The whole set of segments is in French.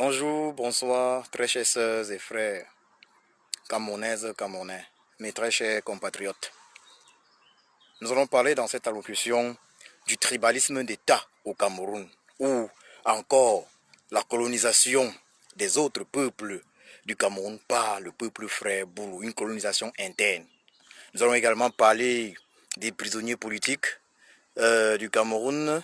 Bonjour, bonsoir, très chers sœurs et frères, camerounaises, camerounais, mes très chers compatriotes. Nous allons parler dans cette allocution du tribalisme d'État au Cameroun, ou encore la colonisation des autres peuples du Cameroun par le peuple frère Boulou, une colonisation interne. Nous allons également parler des prisonniers politiques du Cameroun.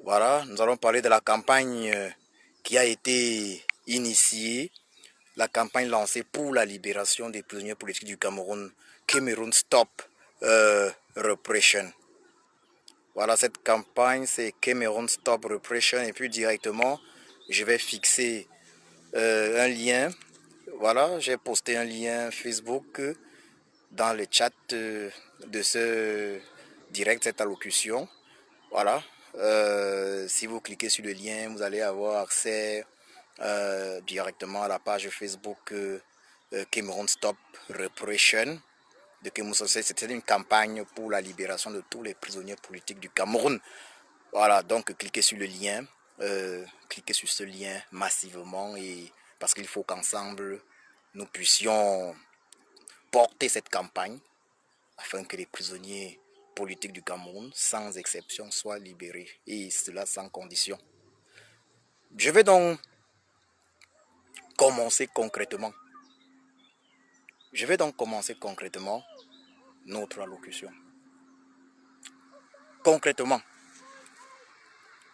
Voilà, nous allons parler de la campagne qui a été initiée, la campagne lancée pour la libération des prisonniers politiques du Cameroun, Cameroun Stop Repression. Voilà, cette campagne, c'est Cameroun Stop Repression. Et puis directement, je vais fixer un lien. Voilà, j'ai posté un lien Facebook dans le chat de ce direct, cette allocution. Voilà, si vous cliquez sur le lien, vous allez avoir accès directement à la page Facebook Cameroun Stop Repression de Cameroun. C'était une campagne pour la libération de tous les prisonniers politiques du Cameroun. Voilà, donc cliquez sur le lien, cliquez sur ce lien massivement, et parce qu'il faut qu'ensemble nous puissions porter cette campagne afin que les prisonniers politiques du Cameroun, sans exception, soient libérés, et cela sans condition. Je vais donc commencer concrètement. Notre allocution. Concrètement,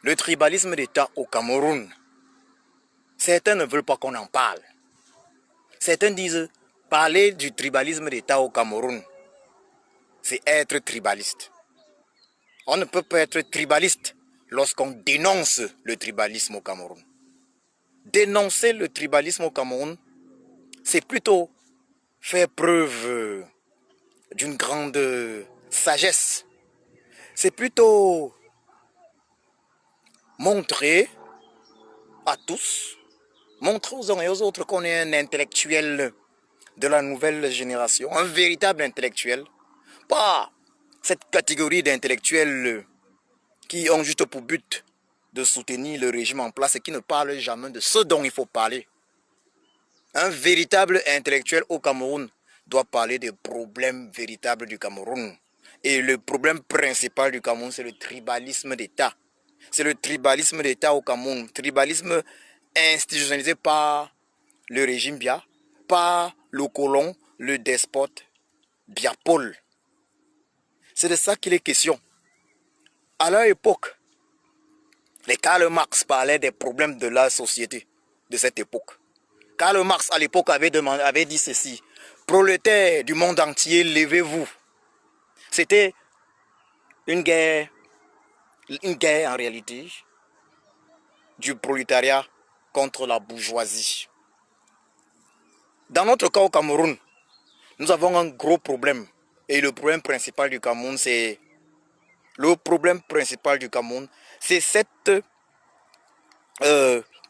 le tribalisme d'État au Cameroun, certains ne veulent pas qu'on en parle. Certains disent, parler du tribalisme d'État au Cameroun, c'est être tribaliste. On ne peut pas être tribaliste lorsqu'on dénonce le tribalisme au Cameroun. Dénoncer le tribalisme au Cameroun, c'est plutôt faire preuve d'une grande sagesse. C'est plutôt montrer à tous, montrer aux uns et aux autres qu'on est un intellectuel de la nouvelle génération, un véritable intellectuel, pas cette catégorie d'intellectuels qui ont juste pour but de soutenir le régime en place et qui ne parlent jamais de ce dont il faut parler. Un véritable intellectuel au Cameroun doit parler des problèmes véritables du Cameroun. Et le problème principal du Cameroun, c'est le tribalisme d'État. C'est le tribalisme d'État au Cameroun. Tribalisme institutionnalisé par le régime Bia, par le colon, le despote Bia Paul. C'est de ça qu'il est question. À leur époque, les Karl Marx parlaient des problèmes de la société de cette époque. Karl Marx à l'époque avait dit ceci: prolétaires du monde entier, levez-vous. C'était une guerre en réalité du prolétariat contre la bourgeoisie. Dans notre cas au Cameroun, nous avons un gros problème. Et le problème principal du Cameroun, c'est cette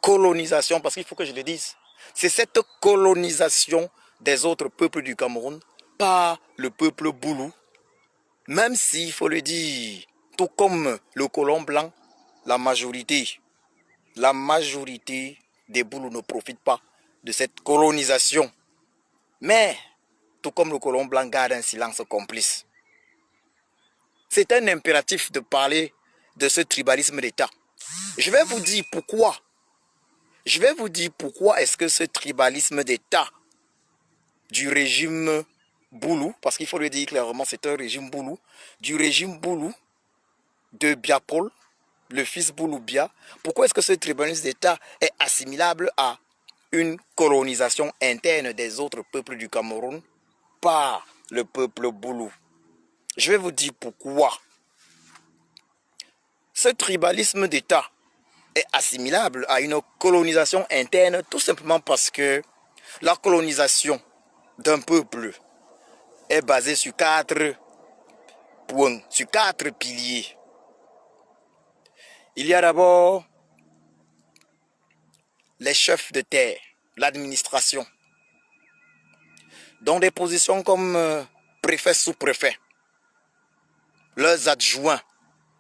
colonisation, parce qu'il faut que je le dise, c'est cette colonisation des autres peuples du Cameroun par le peuple Boulou. Même s'il faut le dire, tout comme le colon blanc, la majorité des Boulous ne profitent pas de cette colonisation. Mais, tout comme le colon blanc garde un silence complice. C'est un impératif de parler de ce tribalisme d'État. Je vais vous dire pourquoi. Est-ce que ce tribalisme d'État du régime Boulou, parce qu'il faut le dire clairement, c'est un régime Boulou, du régime Boulou de Biapol, le fils Boulou Bia, pourquoi est-ce que ce tribalisme d'État est assimilable à une colonisation interne des autres peuples du Cameroun par le peuple Boulou? Je vais vous dire pourquoi. Ce tribalisme d'État est assimilable à une colonisation interne tout simplement parce que la colonisation d'un peuple est basée sur 4 points, sur 4 piliers. Il y a d'abord les chefs de terre, l'administration, dont des positions comme préfet, sous-préfet, leurs adjoints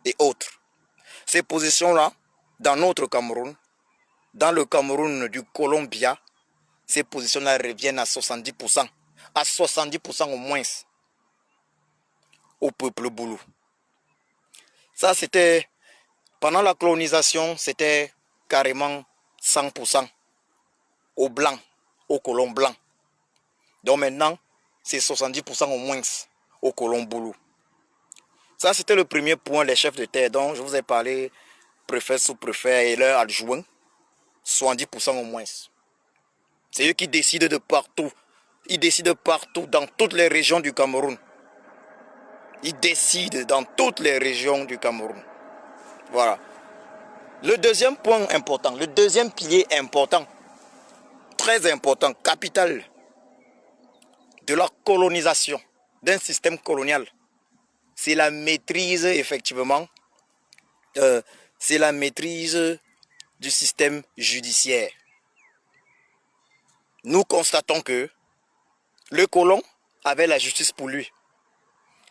et autres. Ces positions-là, dans notre Cameroun, dans le Cameroun du Colombia, ces positions-là reviennent à 70%. À 70% au moins au peuple boulou. Ça, c'était, pendant la colonisation, c'était carrément 100% aux blancs, aux colons blancs. Donc maintenant, c'est 70% au moins aux colons boulous. Ça, c'était le premier point, les chefs de terre dont je vous ai parlé, préfet, sous-préfet et leurs adjoints, 70% au moins. C'est eux qui décident de partout. Ils décident partout, dans toutes les régions du Cameroun. Ils décident dans toutes les régions du Cameroun. Voilà. Le deuxième point important, le deuxième pilier important, très important, capital de la colonisation, d'un système colonial, c'est la maîtrise, effectivement, c'est la maîtrise du système judiciaire. Nous constatons que le colon avait la justice pour lui.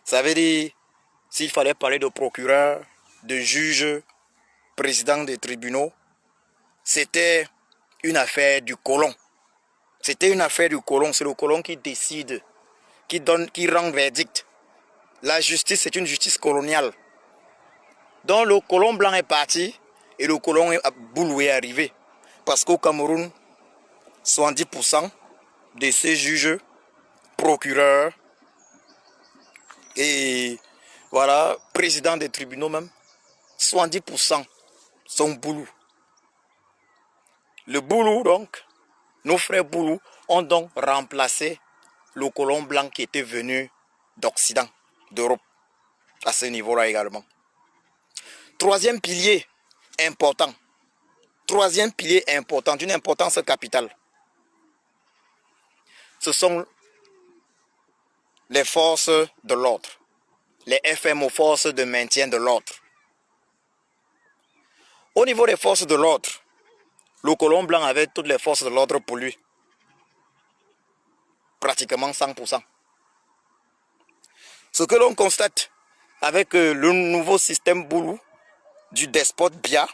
Ça veut dire, s'il fallait parler de procureur, de juge, président des tribunaux, c'était une affaire du colon. C'était une affaire du colon. C'est le colon qui décide, qui rend verdict. La justice, c'est une justice coloniale. Donc le colon blanc est parti et le colon boulou est arrivé. Parce qu'au Cameroun, 70% de ces juges, procureurs et voilà, présidents des tribunaux même, 70% sont boulous. Le boulou donc, nos frères boulous ont donc remplacé le colon blanc qui était venu d'Occident, d'Europe, à ce niveau-là également. Troisième pilier important, d'une importance capitale, ce sont les forces de l'ordre, les FMO, forces de maintien de l'ordre. Au niveau des forces de l'ordre, le colon blanc avait toutes les forces de l'ordre pour lui, pratiquement 100%. Ce que l'on constate avec le nouveau système boulou du despote Bia,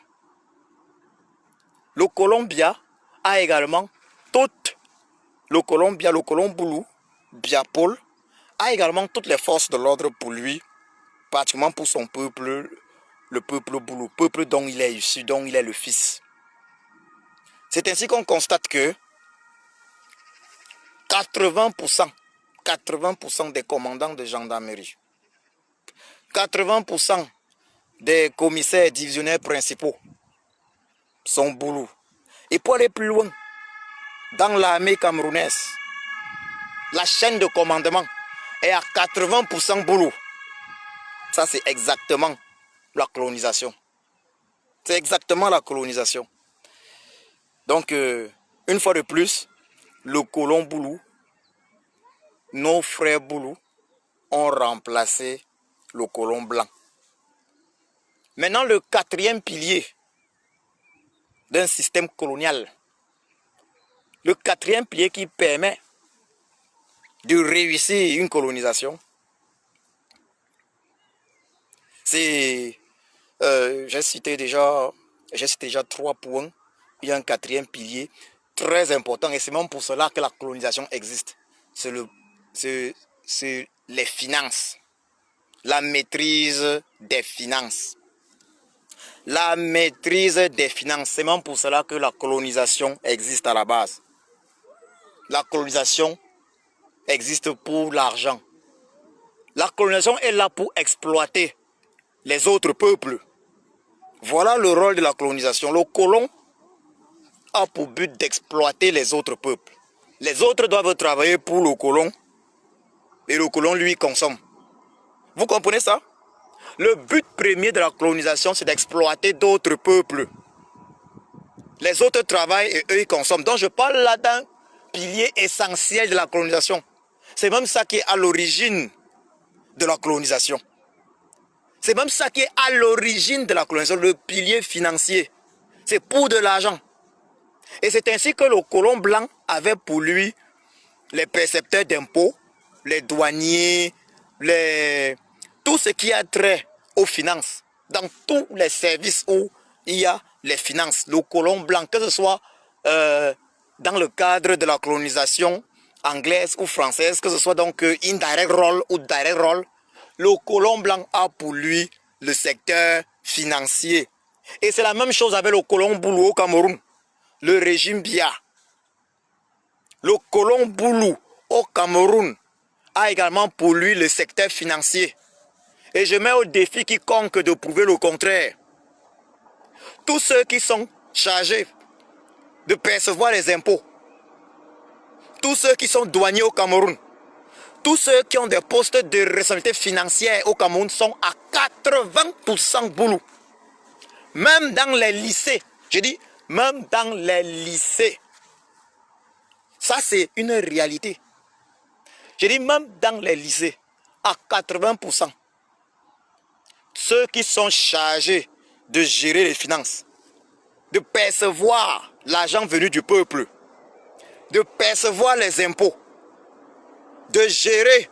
le colon Bia a également le colon boulou, Bia Paul, a également toutes les forces de l'ordre pour lui, particulièrement pour son peuple, le peuple boulou, peuple dont il est issu, dont il est le fils. C'est ainsi qu'on constate que 80% des commandants de gendarmerie, 80% des commissaires divisionnaires principaux sont boulous. Et pour aller plus loin, dans l'armée camerounaise, la chaîne de commandement est à 80% boulous. Ça, c'est exactement la colonisation. C'est exactement la colonisation. Donc, une fois de plus, le colon boulou, nos frères boulous, ont remplacé le colon blanc. Maintenant, le quatrième pilier d'un système colonial, le quatrième pilier qui permet de réussir une colonisation, c'est, j'ai cité déjà 3 points. Il y a un quatrième pilier très important et c'est même pour cela que la colonisation existe. C'est les finances, la maîtrise des finances. La maîtrise des finances, c'est même pour cela que la colonisation existe à la base. La colonisation existe pour l'argent. La colonisation est là pour exploiter les autres peuples. Voilà le rôle de la colonisation. Le colon a pour but d'exploiter les autres peuples. Les autres doivent travailler pour le colon et le colon lui consomme. Vous comprenez ça? Le but premier de la colonisation, c'est d'exploiter d'autres peuples. Les autres travaillent et eux ils consomment. Donc je parle là d'un pilier essentiel de la colonisation. C'est même ça qui est à l'origine de la colonisation. C'est même ça qui est à l'origine de la colonisation, le pilier financier. C'est pour de l'argent. Et c'est ainsi que le colon blanc avait pour lui les percepteurs d'impôts, les douaniers, tout ce qui a trait aux finances, dans tous les services où il y a les finances, le colon blanc, que ce soit dans le cadre de la colonisation anglaise ou française, que ce soit donc indirect role ou direct role, le colon blanc a pour lui le secteur financier. Et c'est la même chose avec le colon Boulou au Cameroun, le régime Biya. Le colon Boulou au Cameroun a également pour lui le secteur financier. Et je mets au défi quiconque de prouver le contraire. Tous ceux qui sont chargés de percevoir les impôts, tous ceux qui sont douaniers au Cameroun, tous ceux qui ont des postes de responsabilité financière au Cameroun sont à 80% Boulou. Même dans les lycées, je dis même dans les lycées. Ça c'est une réalité. Je dis même dans les lycées, à 80%. Ceux qui sont chargés de gérer les finances, de percevoir l'argent venu du peuple, de percevoir les impôts, de gérer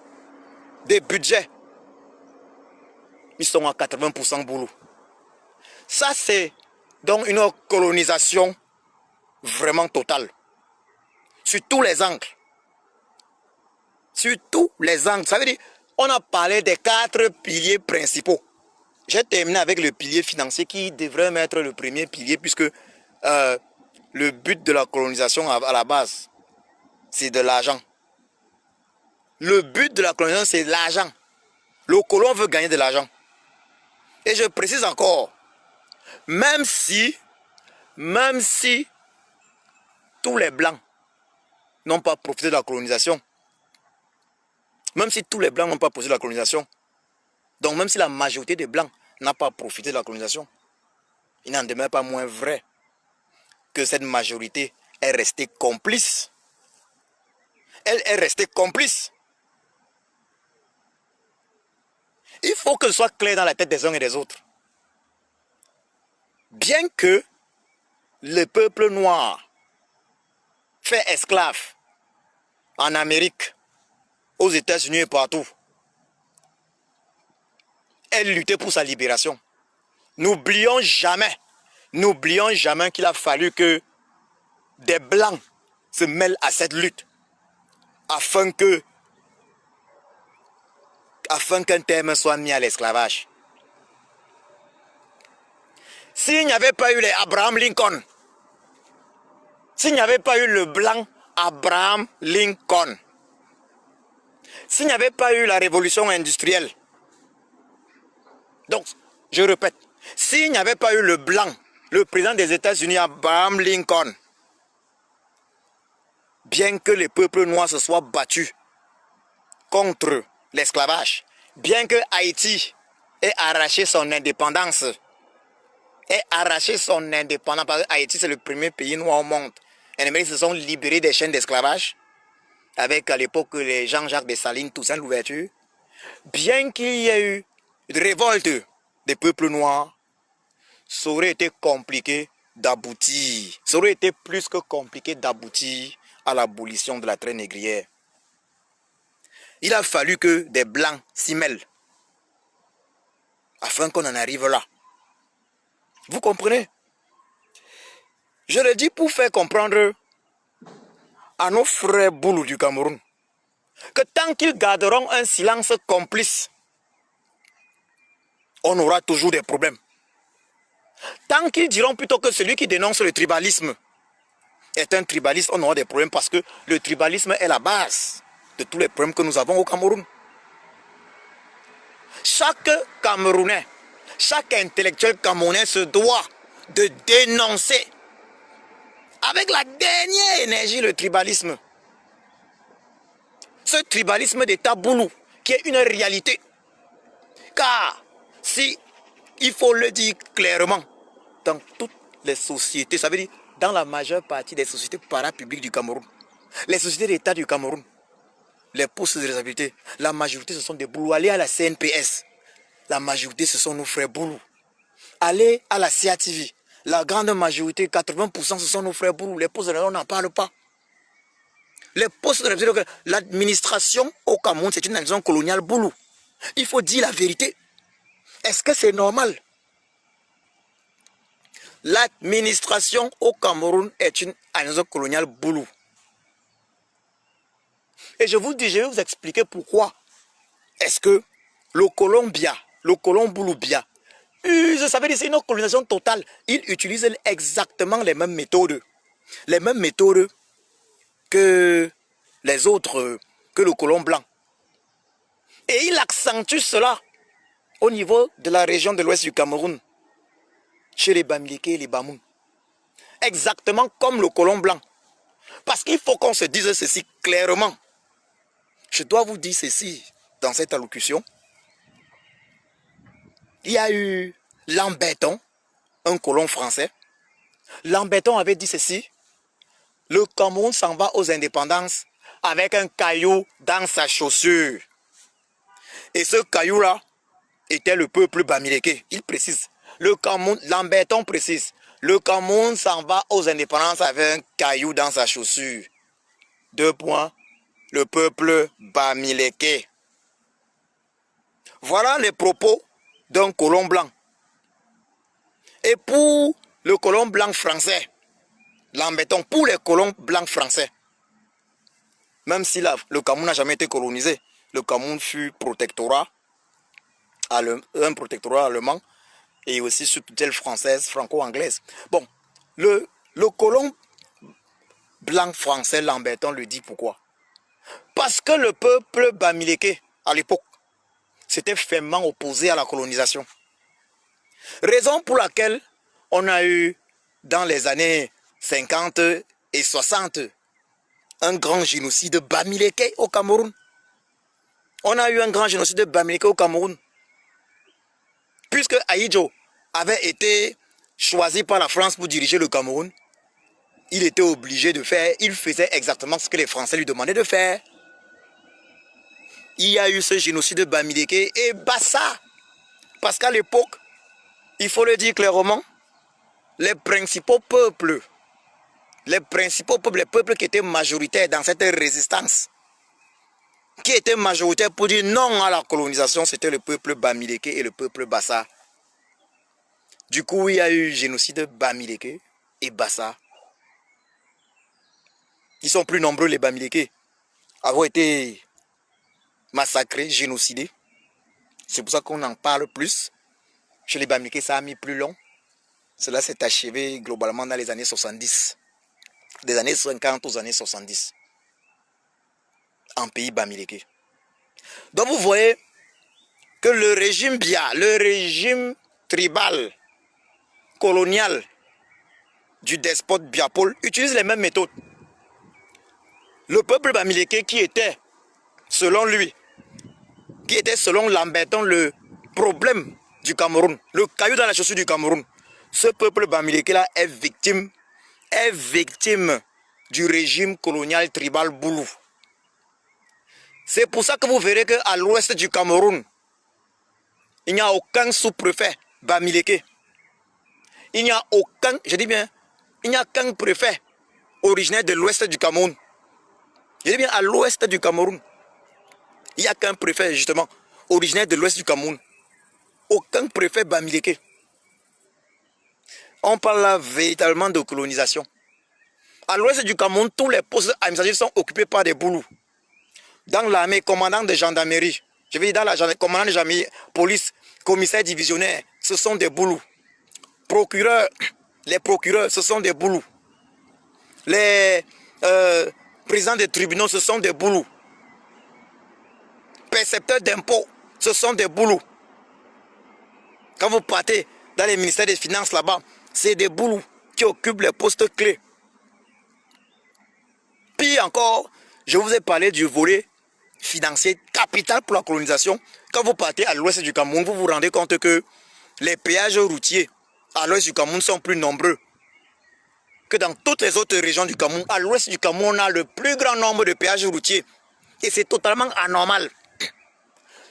des budgets, ils sont à 80% Boulou. Ça, c'est donc une colonisation vraiment totale. Sur tous les angles. Sur tous les angles. Ça veut dire, on a parlé des 4 piliers principaux. J'ai terminé avec le pilier financier qui devrait être le premier pilier puisque le but de la colonisation à la base, c'est de l'argent. Le but de la colonisation, c'est l'argent. Le colon veut gagner de l'argent. Et je précise encore, même si tous les blancs n'ont pas profité de la colonisation, même si tous les blancs n'ont pas profité de la colonisation, donc même si la majorité des blancs n'a pas profité de la colonisation, il n'en demeure pas moins vrai que cette majorité est restée complice. Elle est restée complice. Il faut que ce soit clair dans la tête des uns et des autres. Bien que le peuple noir fait esclave en Amérique, aux États-Unis et partout, elle luttait pour sa libération. N'oublions jamais qu'il a fallu que des blancs se mêlent à cette lutte afin qu'un terme soit mis à l'esclavage. S'il n'y avait pas eu les Abraham Lincoln, s'il n'y avait pas eu le blanc Abraham Lincoln, s'il n'y avait pas eu la révolution industrielle, donc, je répète, s'il n'y avait pas eu le blanc, le président des États-Unis, Abraham Lincoln, bien que les peuples noirs se soient battus contre l'esclavage, bien que Haïti ait arraché son indépendance, parce que Haïti c'est le premier pays noir au monde. Les Américains se sont libérés des chaînes d'esclavage, avec à l'époque les Jean-Jacques Dessalines, Toussaint Louverture, bien qu'il y ait eu une révolte des peuples noirs, ça aurait été compliqué d'aboutir. Ça aurait été plus que compliqué d'aboutir à l'abolition de la traite négrière. Il a fallu que des blancs s'y mêlent afin qu'on en arrive là. Vous comprenez? Je le dis pour faire comprendre à nos frères Boulou du Cameroun que tant qu'ils garderont un silence complice, on aura toujours des problèmes. Tant qu'ils diront plutôt que celui qui dénonce le tribalisme est un tribaliste, on aura des problèmes parce que le tribalisme est la base de tous les problèmes que nous avons au Cameroun. Chaque Camerounais, chaque intellectuel camerounais se doit de dénoncer avec la dernière énergie le tribalisme. Ce tribalisme d'État Boulou qui est une réalité. Car si, il faut le dire clairement, dans toutes les sociétés, ça veut dire dans la majeure partie des sociétés parapubliques du Cameroun, les sociétés d'État du Cameroun, les postes de responsabilité, la majorité ce sont des Boulous. Allez à la CNPS, la majorité ce sont nos frères Boulous. Allez à la CATV, la grande majorité, 80% ce sont nos frères Boulous. Les postes de responsabilité, on n'en parle pas. Les postes de responsabilité, l'administration au Cameroun, c'est une administration coloniale Boulou. Il faut dire la vérité. Est-ce que c'est normal? L'administration au Cameroun est une administration coloniale boulou. Et je vais vous expliquer pourquoi. Est-ce que le colon Bia, le colon boulou Bia, ça veut dire c'est une colonisation totale. Il utilise exactement les mêmes méthodes. Les mêmes méthodes que les autres, que le colon blanc. Et il accentue cela au niveau de la région de l'ouest du Cameroun, chez les Bamileke et les Bamoun. Exactement comme le colon blanc. Parce qu'il faut qu'on se dise ceci clairement. Je dois vous dire ceci dans cette allocution. Il y a eu Lamberton, un colon français. Lamberton avait dit ceci. Le Cameroun s'en va aux indépendances avec un caillou dans sa chaussure. Et ce caillou-là était le peuple Bamileke. Il précise. Le Cameroun, Lamberton précise. Le Cameroun s'en va aux indépendances avec un caillou dans sa chaussure. 2 points. Le peuple Bamileke. Voilà les propos d'un colon blanc. Et pour le colon blanc français, Lamberton, pour les colons blancs français, même si le Cameroun n'a jamais été colonisé, le Cameroun fut protectorat, un protectorat allemand, et aussi sous tutelle française, franco-anglaise. Bon, le colon blanc français, Lamberton, le dit pourquoi? Parce que le peuple Bamileke, à l'époque, s'était fermement opposé à la colonisation. Raison pour laquelle on a eu, dans les années 50 et 60, un grand génocide Bamileke au Cameroun. On a eu un grand génocide Bamileke au Cameroun. Puisque Ahidjo avait été choisi par la France pour diriger le Cameroun, il était obligé de faire, il faisait exactement ce que les Français lui demandaient de faire. Il y a eu ce génocide Bamileke et Bassa. Parce qu'à l'époque, il faut le dire clairement, les principaux peuples, les peuples qui étaient majoritaires dans cette résistance, qui étaient majoritaires pour dire non à la colonisation, c'était le peuple Bamileke et le peuple Bassa. Du coup, il y a eu génocide Bamileke et Bassa. Ils sont plus nombreux, les Bamileke, avoir été massacrés, génocidés. C'est pour ça qu'on en parle plus. Chez les Bamileke, ça a mis plus long. Cela s'est achevé globalement dans les années 70. Des années 50 aux années 70. En pays Bamileke. Donc vous voyez que le régime Bia, le régime tribal, colonial du despote Biapol utilise les mêmes méthodes. Le peuple Bamileke qui était, selon lui, qui était selon Lamberton le problème du Cameroun, le caillou dans la chaussure du Cameroun, ce peuple Bamileke là est victime du régime colonial tribal Boulou. C'est pour ça que vous verrez qu'à l'ouest du Cameroun, il n'y a aucun sous-préfet Bamileke. Il n'y a aucun, je dis bien, il n'y a qu'un préfet originaire de l'ouest du Cameroun. Je dis bien à l'ouest du Cameroun. Il n'y a qu'un préfet justement originaire de l'ouest du Cameroun. Aucun préfet Bamileke. On parle là véritablement de colonisation. À l'ouest du Cameroun, tous les postes administratifs sont occupés par des boulous. Dans l'armée, commandant de gendarmerie, je veux dire dans la commandant de gendarmerie, police, commissaire divisionnaire, ce sont des boulous. Procureurs, les procureurs, ce sont des boulous. Les présidents des tribunaux, ce sont des boulous. Percepteurs d'impôts, ce sont des boulous. Quand vous partez dans les ministères des Finances là-bas, c'est des boulous qui occupent les postes clés. Puis encore, je vous ai parlé du volet financier capital pour la colonisation. Quand vous partez à l'ouest du Cameroun, vous vous rendez compte que les péages routiers à l'ouest du Cameroun sont plus nombreux que dans toutes les autres régions du Cameroun. À l'ouest du Cameroun, on a le plus grand nombre de péages routiers. Et c'est totalement anormal.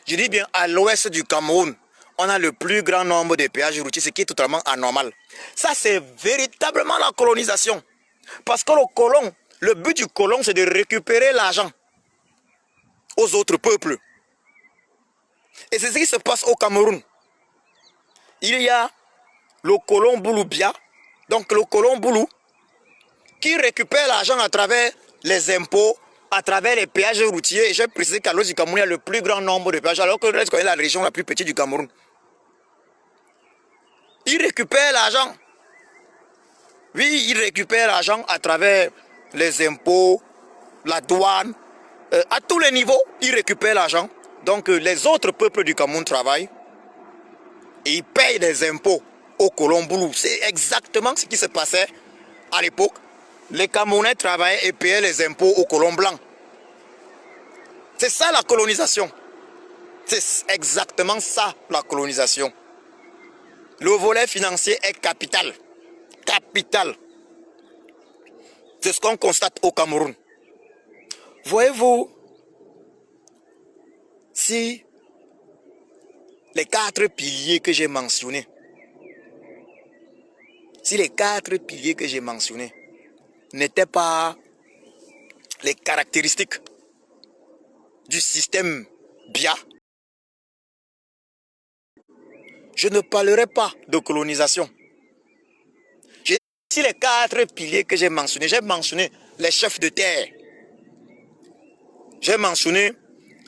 Je dis bien à l'ouest du Cameroun, on a le plus grand nombre de péages routiers, ce qui est totalement anormal. Ça, c'est véritablement la colonisation. Parce que le but du colon, c'est de récupérer l'argent aux autres peuples. Et c'est ce qui se passe au Cameroun. Il y a le colon Boulou Bia Donc le colon Boulou, qui récupère l'argent à travers les impôts, à travers les péages routiers. Et j'ai précisé qu'à l'ouest du Cameroun, il y a le plus grand nombre de péages, alors que le reste est la région la plus petite du Cameroun. Il récupère l'argent. Oui, il récupère l'argent à travers les impôts, la douane, à tous les niveaux, il récupère l'argent. Donc les autres peuples du Cameroun travaillent et ils payent des impôts aux colons Boulou. C'est exactement ce qui se passait à l'époque. Les Camerounais travaillaient et payaient les impôts aux colons blancs. C'est ça la colonisation. C'est exactement ça la colonisation. Le volet financier est capital. Capital. C'est ce qu'on constate au Cameroun. Voyez-vous, si les 4 piliers que j'ai mentionnés, n'étaient pas les caractéristiques du système BIA, je ne parlerai pas de colonisation. Si les 4 piliers que j'ai mentionné les chefs de terre, j'ai mentionné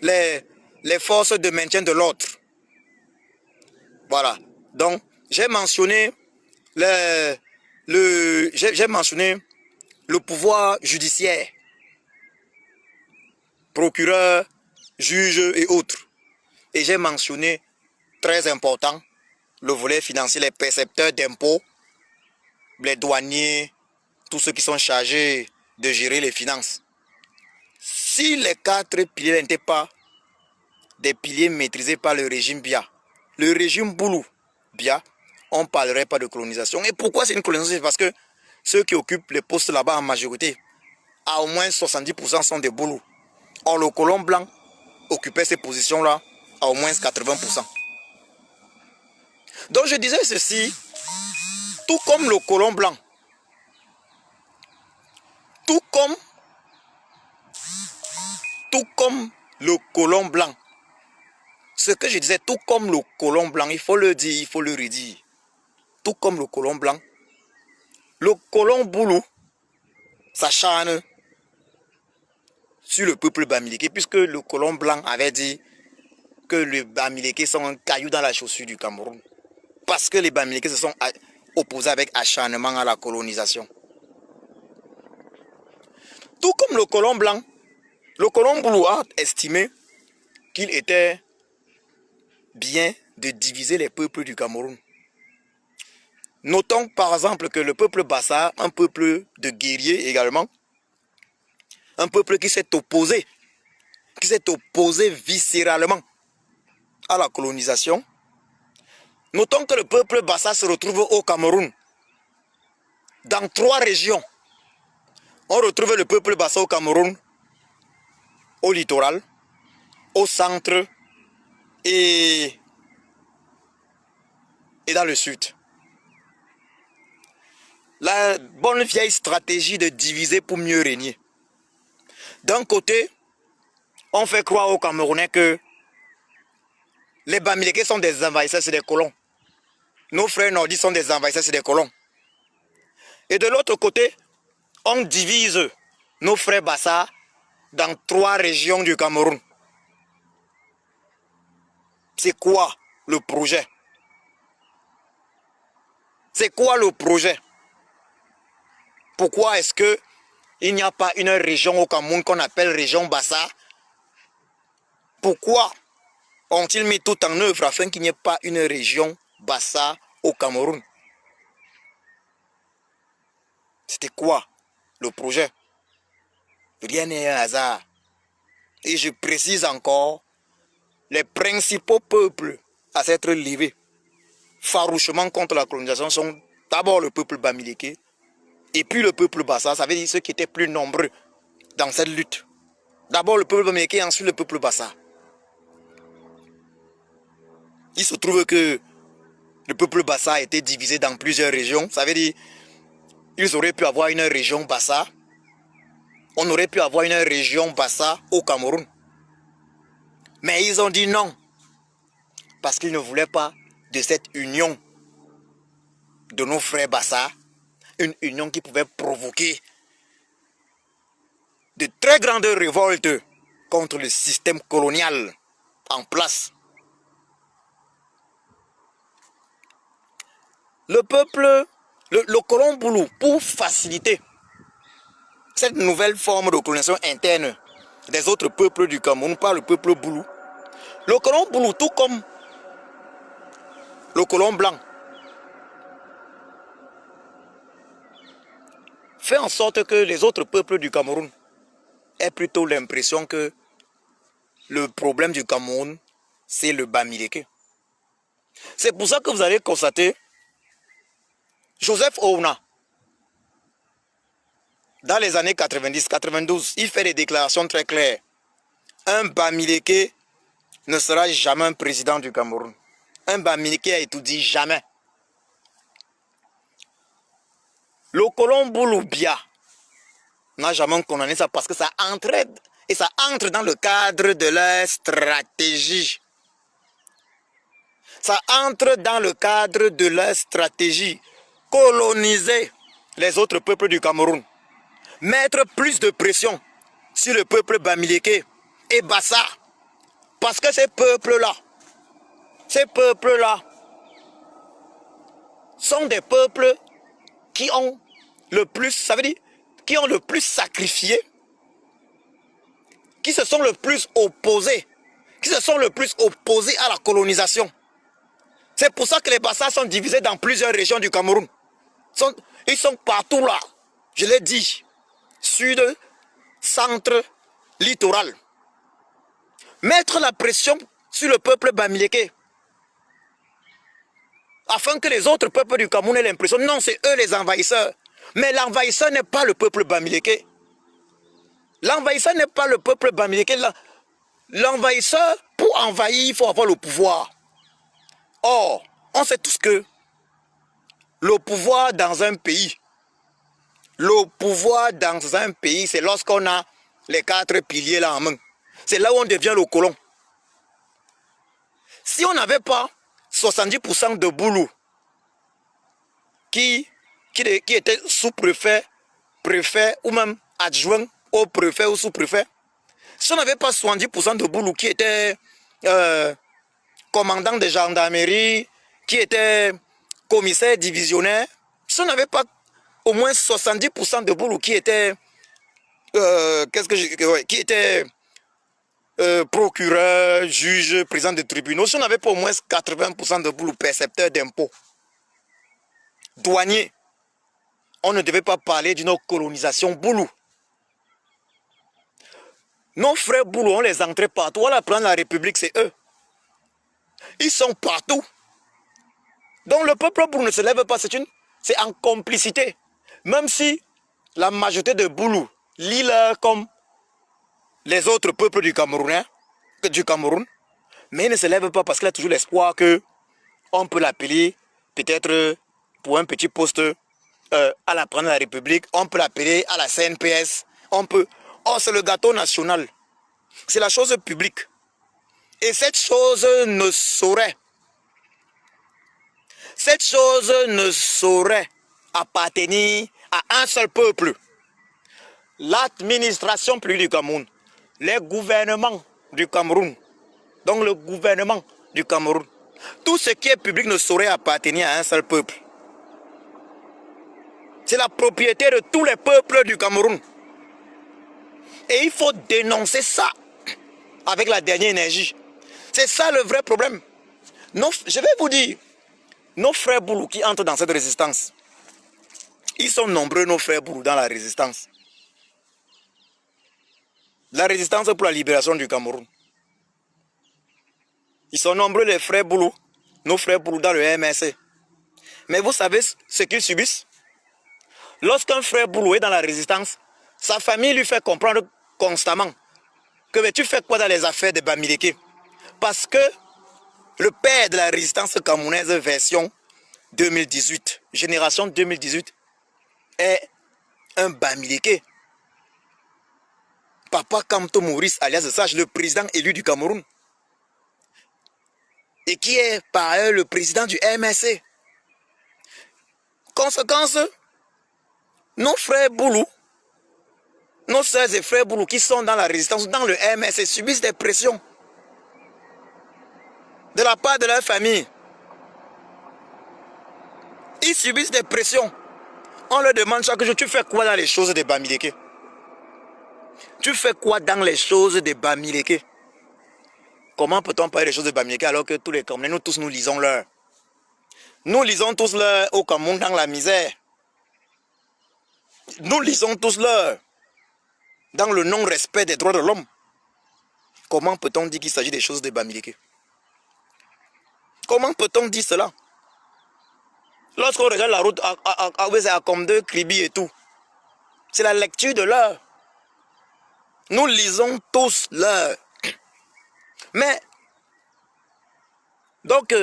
les forces de maintien de l'ordre. Voilà. Donc, j'ai mentionné j'ai mentionné le pouvoir judiciaire, procureur, juge et autres. Et j'ai mentionné, très important, le volet financier, les percepteurs d'impôts, les douaniers, tous ceux qui sont chargés de gérer les finances. Si les 4 piliers n'étaient pas des piliers maîtrisés par le régime BIA, le régime Boulou BIA, on ne parlerait pas de colonisation. Et pourquoi c'est une colonisation? C'est parce que ceux qui occupent les postes là-bas en majorité, à au moins 70% sont des Boulous. Or, le colon blanc occupait ces positions-là à au moins 80%. Donc je disais ceci, tout comme le colon blanc, tout comme le colon blanc, ce que je disais, tout comme le colon blanc, il faut le dire, il faut le redire, tout comme le colon blanc, le colon Boulou s'acharne sur le peuple bamileke, puisque le colon blanc avait dit que les bamileke sont un caillou dans la chaussure du Cameroun, parce que les bamileke se sont opposés avec acharnement à la colonisation. Tout comme le colon blanc, le colon Boulou a estimé qu'il était bien de diviser les peuples du Cameroun. Notons par exemple que le peuple Bassa, un peuple de guerriers également, un peuple qui s'est opposé viscéralement à la colonisation. Notons que le peuple Bassa se retrouve au Cameroun dans 3 régions. On retrouve le peuple Bassa au Cameroun, au littoral, au centre et dans le sud. La bonne vieille stratégie de diviser pour mieux régner. D'un côté, on fait croire aux Camerounais que les Bamileke sont des envahisseurs, c'est des colons. Nos frères nordistes sont des envahisseurs, c'est des colons. Et de l'autre côté, on divise nos frères Bassa dans 3 régions du Cameroun. C'est quoi le projet? C'est quoi le projet? Pourquoi est-ce qu'il n'y a pas une région au Cameroun qu'on appelle région Bassa? Pourquoi ont-ils mis tout en œuvre afin qu'il n'y ait pas une région Bassa au Cameroun? C'était quoi le projet? Rien n'est un hasard. Et je précise encore, les principaux peuples à s'être levés farouchement contre la colonisation sont d'abord le peuple Bamileke et puis le peuple Bassa, ça veut dire ceux qui étaient plus nombreux dans cette lutte. D'abord le peuple Bamileke et ensuite le peuple Bassa. Il se trouve que le peuple Bassa a été divisé dans plusieurs régions. Ça veut dire qu'ils auraient pu avoir une région Bassa. On aurait pu avoir une région Bassa au Cameroun. Mais ils ont dit non. Parce qu'ils ne voulaient pas de cette union de nos frères Bassa Une union qui pouvait provoquer de très grandes révoltes contre le système colonial en place. Le peuple, le colon Boulou, pour faciliter cette nouvelle forme de colonisation interne des autres peuples du Cameroun par le peuple Boulou, le colon Boulou, tout comme le colon blanc, fait en sorte que les autres peuples du Cameroun aient plutôt l'impression que le problème du Cameroun, c'est le Bamileke. C'est pour ça que vous allez constater Joseph Ouna, dans les années 90-92, il fait des déclarations très claires. Un Bamileke ne sera jamais un président du Cameroun. Un Bamileke a tout dit jamais. Le colon Boulou Bia n'a jamais condamné ça parce que ça entraide et ça entre dans le cadre de leur stratégie. Ça entre dans le cadre de leur stratégie. Coloniser les autres peuples du Cameroun. Mettre plus de pression sur le peuple Bamileke et Bassa. Parce que ces peuples-là sont des peuples qui ont le plus, ça veut dire, qui ont le plus sacrifié, qui se sont le plus opposés, à la colonisation. C'est pour ça que les Bassas sont divisés dans plusieurs régions du Cameroun. Ils sont partout là, je l'ai dit, sud, centre, littoral. Mettre la pression sur le peuple Bamileke, afin que les autres peuples du Cameroun aient l'impression, non, c'est eux les envahisseurs. Mais l'envahisseur n'est pas le peuple Bamileke. L'envahisseur n'est pas le peuple Bamileke. L'envahisseur, pour envahir, il faut avoir le pouvoir. Or, on sait tous que le pouvoir dans un pays, c'est lorsqu'on a les 4 piliers là en main. C'est là où on devient le colon. Si on n'avait pas 70% de Boulou qui était sous-préfet, préfet ou même adjoint au préfet ou sous-préfet, si on n'avait pas 70% de Boulou qui était commandant de gendarmerie, qui était commissaire divisionnaire, si on n'avait pas au moins 70% de Boulou qui était procureur, juge, président de tribunaux, si on n'avait pas au moins 80% de Boulou percepteur d'impôts, douanier, on ne devait pas parler d'une colonisation Boulou. Nos frères Boulou, on les entrait partout. On la prend la République, c'est eux. Ils sont partout. Donc le peuple Boulou ne se lève pas, c'est en complicité. Même si la majorité de Boulou lit comme les autres peuples du Cameroun, mais il ne se lève pas parce qu'il a toujours l'espoir qu'on peut l'appeler, peut-être pour un petit poste à la prendre la République, on peut l'appeler à la CNPS, Oh, c'est le gâteau national. C'est la chose publique. Et cette chose ne saurait appartenir à un seul peuple. L'administration publique du Cameroun, les gouvernements du Cameroun, donc le gouvernement du Cameroun, tout ce qui est public ne saurait appartenir à un seul peuple. C'est la propriété de tous les peuples du Cameroun. Et il faut dénoncer ça avec la dernière énergie. C'est ça le vrai problème. Je vais vous dire, nos frères Boulou qui entrent dans cette résistance, ils sont nombreux, nos frères Boulou, dans la résistance. La résistance pour la libération du Cameroun. Ils sont nombreux, les frères Boulou, nos frères Boulou dans le MSC. Mais vous savez ce qu'ils subissent? Lorsqu'un frère Boulou est dans la résistance, sa famille lui fait comprendre constamment que mais tu fais quoi dans les affaires de Bamileke? Parce que le père de la résistance camerounaise version 2018, génération 2018, est un Bamileke. Papa Kamto Maurice, alias Sage, le président élu du Cameroun. Et qui est par ailleurs le président du MSC. Conséquence, Nos frères Boulou, nos sœurs et frères Boulou qui sont dans la résistance, dans le MS, et subissent des pressions de la part de leur famille. Ils subissent des pressions. On leur demande chaque jour, tu fais quoi dans les choses de Bamileke? Tu fais quoi dans les choses de Bamileke? Comment peut-on parler des choses de Bamileke alors que tous les Camerounais, nous tous, nous lisons leur? Nous lisons tous leur au Cameroun dans la misère. Nous lisons tous leur dans le non-respect des droits de l'homme. Comment peut-on dire qu'il s'agit des choses de Bamileke? Comment peut-on dire cela? Lorsqu'on regarde la route à Comde, Kribi et tout, c'est la lecture de l'heure. Nous lisons tous l'heure. Mais, donc,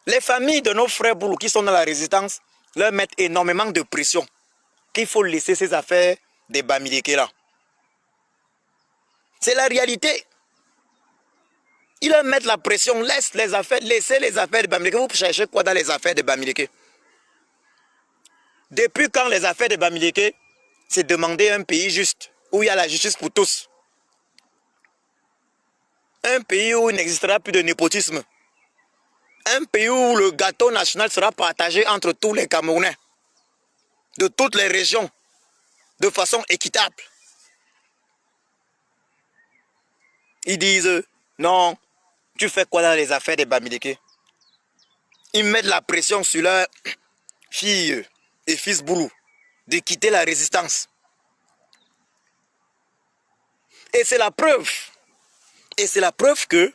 les familles de nos frères Boulou qui sont dans la résistance leur mettent énormément de pression qu'il faut laisser ces affaires des Bamileke là. C'est la réalité. Ils leur mettent la pression, laissez les affaires de Bamileke. Vous cherchez quoi dans les affaires de Bamileke? Depuis quand les affaires de Bamileke, c'est demander un pays juste, où il y a la justice pour tous. Un pays où il n'existera plus de népotisme. Un pays où le gâteau national sera partagé entre tous les Camerounais, de toutes les régions, de façon équitable. Ils disent, non, tu fais quoi dans les affaires des Bamileke? Ils mettent la pression sur leurs filles et fils Boulou de quitter la résistance. Et c'est la preuve. Et c'est la preuve que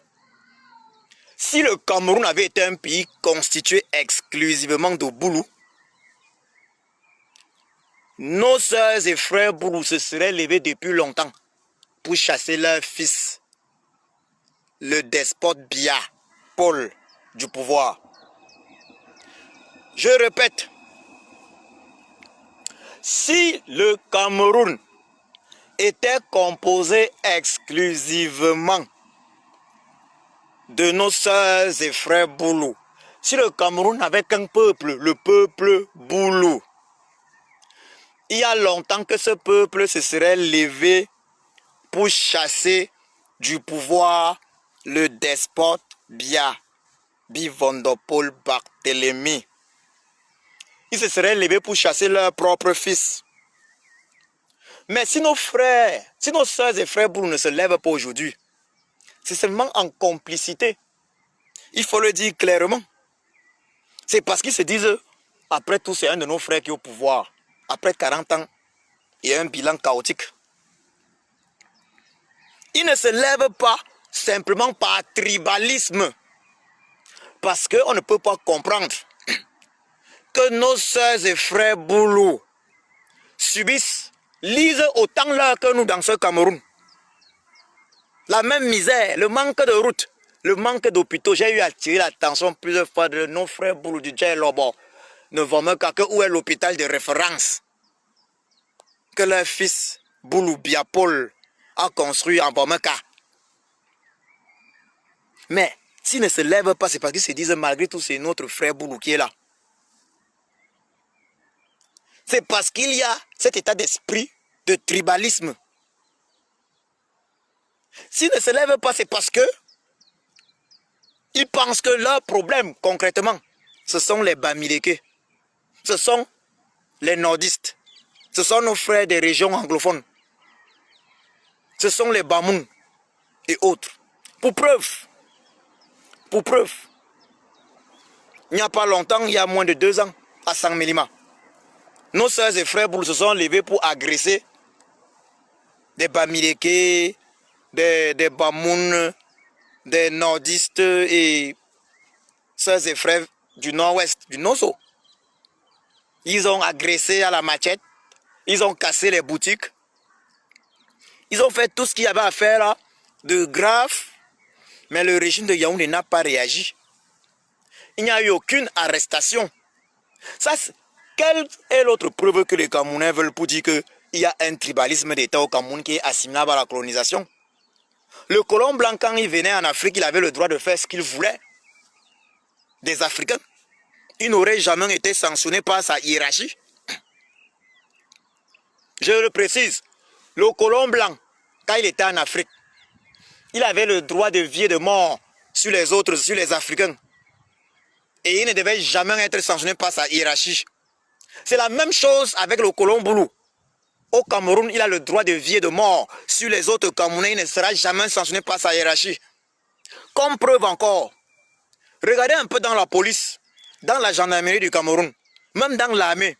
si le Cameroun avait été un pays constitué exclusivement de Boulou, nos sœurs et frères Boulou se seraient levés depuis longtemps pour chasser leur fils, le despote Biya, Paul, du pouvoir. Je répète, si le Cameroun était composé exclusivement de nos sœurs et frères Boulou, si le Cameroun n'avait qu'un peuple, le peuple Boulou, il y a longtemps que ce peuple se serait levé pour chasser du pouvoir le despote Biya, Bivondopol Barthélemy. Ils se seraient levés pour chasser leur propre fils. Mais si nos frères, si nos sœurs et frères Boulou ne se lèvent pas aujourd'hui, c'est seulement en complicité. Il faut le dire clairement. C'est parce qu'ils se disent, après tout, c'est un de nos frères qui est au pouvoir. Après 40 ans, il y a un bilan chaotique. Ils ne se lèvent pas simplement par tribalisme. Parce qu'on ne peut pas comprendre que nos sœurs et frères Boulou subissent, lisent autant l'heure que nous dans ce Cameroun. La même misère, le manque de routes, le manque d'hôpitaux. J'ai eu à attirer l'attention plusieurs fois de nos frères Boulou du Djai-Lobo. Ne voient qu'à où est l'hôpital de référence que leur fils Boulou Biapol a construit en Bomeka. Mais s'ils ne se lèvent pas, c'est parce qu'ils se disent malgré tout c'est notre frère Boulou qui est là. C'est parce qu'il y a cet état d'esprit de tribalisme. S'ils ne se lèvent pas, c'est parce que ils pensent que leur problème, concrètement, ce sont les Bamileke, ce sont les nordistes, ce sont nos frères des régions anglophones, ce sont les Bamoun et autres. Pour preuve, il n'y a pas longtemps, il y a moins de 2 ans, à Sangmelima, nos sœurs et frères Boulou se sont levés pour agresser des Bamileke, des Bamoun, des nordistes et sœurs et frères du nord-ouest, du Nozo. Ils ont agressé à la machette, ils ont cassé les boutiques, ils ont fait tout ce qu'il y avait à faire là, de grave, mais le régime de Yaoundé n'a pas réagi. Il n'y a eu aucune arrestation. Ça, quelle est l'autre preuve que les Camerounais veulent pour dire qu'il y a un tribalisme d'État au Cameroun qui est assimilable à la colonisation? Le colon blanc, quand il venait en Afrique, il avait le droit de faire ce qu'il voulait des Africains. Il n'aurait jamais été sanctionné par sa hiérarchie. Je le précise, le colon blanc, quand il était en Afrique, il avait le droit de vie et de mort sur les autres, sur les Africains. Et il ne devait jamais être sanctionné par sa hiérarchie. C'est la même chose avec le colon boulou. Au Cameroun, il a le droit de vie et de mort sur les autres Camerounais. Il ne sera jamais sanctionné par sa hiérarchie. Comme preuve encore, regardez un peu dans la police, dans la gendarmerie du Cameroun, même dans l'armée.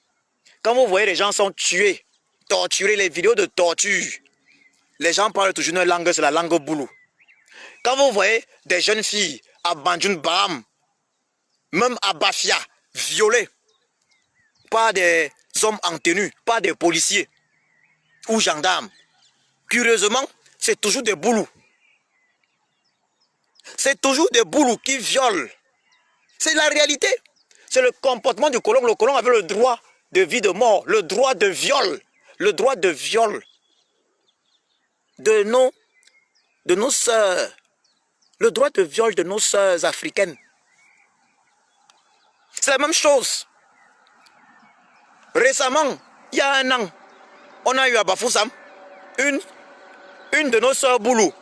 Quand vous voyez les gens sont tués, torturés, les vidéos de torture, les gens parlent toujours une langue, c'est la langue boulou. Quand vous voyez des jeunes filles à Bandjoun Baham, même à Bafia, violées par des hommes en tenue, par des policiers ou gendarmes, curieusement, c'est toujours des boulous. C'est toujours des boulous qui violent. C'est la réalité. C'est le comportement du colon. Le colon avait le droit de vie, de mort, le droit de viol, le droit de viol de nos sœurs, le droit de viol de nos sœurs africaines. C'est la même chose. Récemment, il y a un an, on a eu à Bafoussam une de nos sœurs boulous.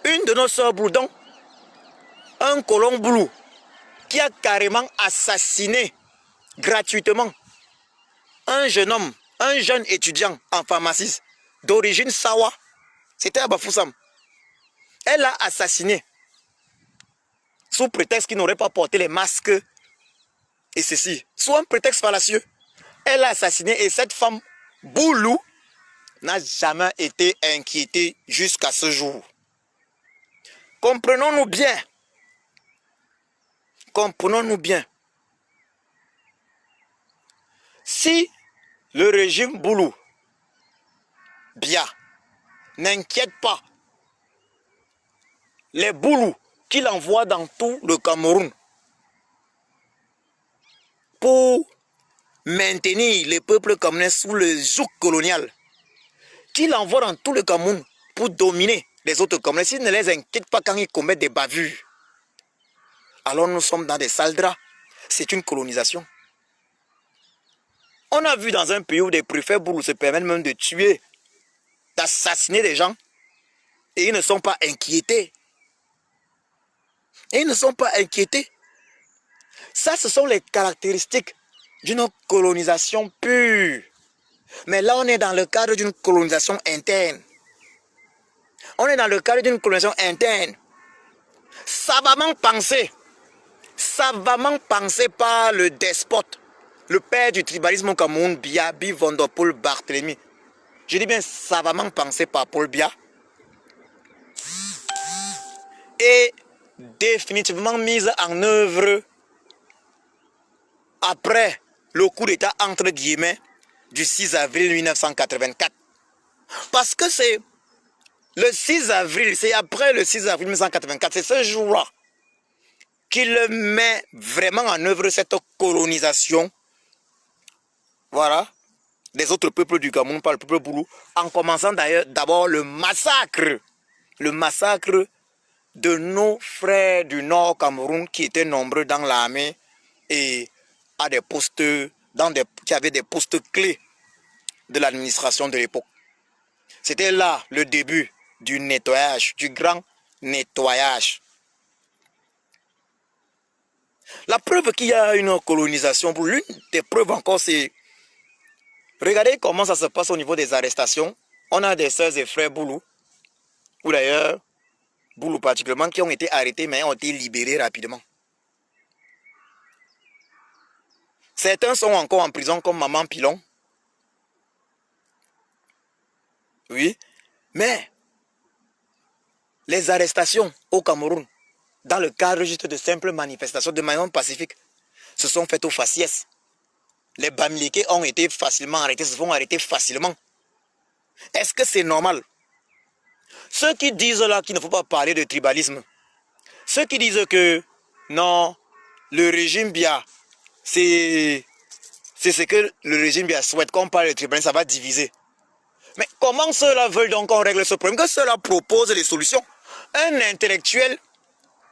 Une de nos sœurs boulous, donc un colon boulou qui a carrément assassiné gratuitement un jeune homme, un jeune étudiant en pharmacie d'origine Sawa. C'était à Bafoussam. Elle l'a assassiné sous prétexte qu'il n'aurait pas porté les masques et ceci. Sous un prétexte fallacieux. Elle l'a assassiné et cette femme boulou n'a jamais été inquiétée jusqu'à ce jour. Comprenons-nous bien. Comprenons-nous bien. Si le régime Boulou Bia n'inquiète pas les Boulous qu'il envoie dans tout le Cameroun pour maintenir les peuples camerounais sous le joug colonial, qu'il envoie dans tout le Cameroun pour dominer les autres Camerounais, s'il ne les inquiète pas quand ils commettent des bavures, alors nous sommes dans des sales draps. C'est une colonisation. On a vu dans un pays où des préfets boulous se permettent même de tuer, d'assassiner des gens, et ils ne sont pas inquiétés. Et ils ne sont pas inquiétés. Ça, ce sont les caractéristiques d'une colonisation pure. Mais là, on est dans le cadre d'une colonisation interne. On est dans le cadre d'une colonisation interne. Savamment pensé par le despote, le père du tribalisme au Cameroun, Biabi Vondopol Barthélemy. Je dis bien savamment pensé par Paul Biya. Et définitivement mise en œuvre après le coup d'État entre guillemets du 6 avril 1984. Parce que c'est le 6 avril, c'est après le 6 avril 1984, c'est ce jour-là qu'il met vraiment en œuvre cette colonisation, voilà, des autres peuples du Cameroun par le peuple boulou, en commençant d'ailleurs d'abord le massacre de nos frères du Nord Cameroun qui étaient nombreux dans l'armée et à des postes, qui avaient des postes clés de l'administration de l'époque. C'était là le début du nettoyage, du grand nettoyage. La preuve qu'il y a une colonisation, pour l'une des preuves encore, c'est regardez comment ça se passe au niveau des arrestations. On a des sœurs et frères boulous, ou d'ailleurs boulous particulièrement, qui ont été arrêtés mais ont été libérés rapidement. Certains sont encore en prison comme Maman Pilon. Oui, mais les arrestations au Cameroun, dans le cadre juste de simples manifestations de manière pacifique, se sont faites au faciès. Les Bamileke ont été facilement arrêtés, se font arrêter facilement. Est-ce que c'est normal? Ceux qui disent là qu'il ne faut pas parler de tribalisme, ceux qui disent que non, le régime Biya, c'est ce que le régime Biya souhaite, qu'on parle de tribalisme, ça va diviser. Mais comment ceux-là veulent donc qu'on règle ce problème? Que ceux-là proposent des solutions. Un intellectuel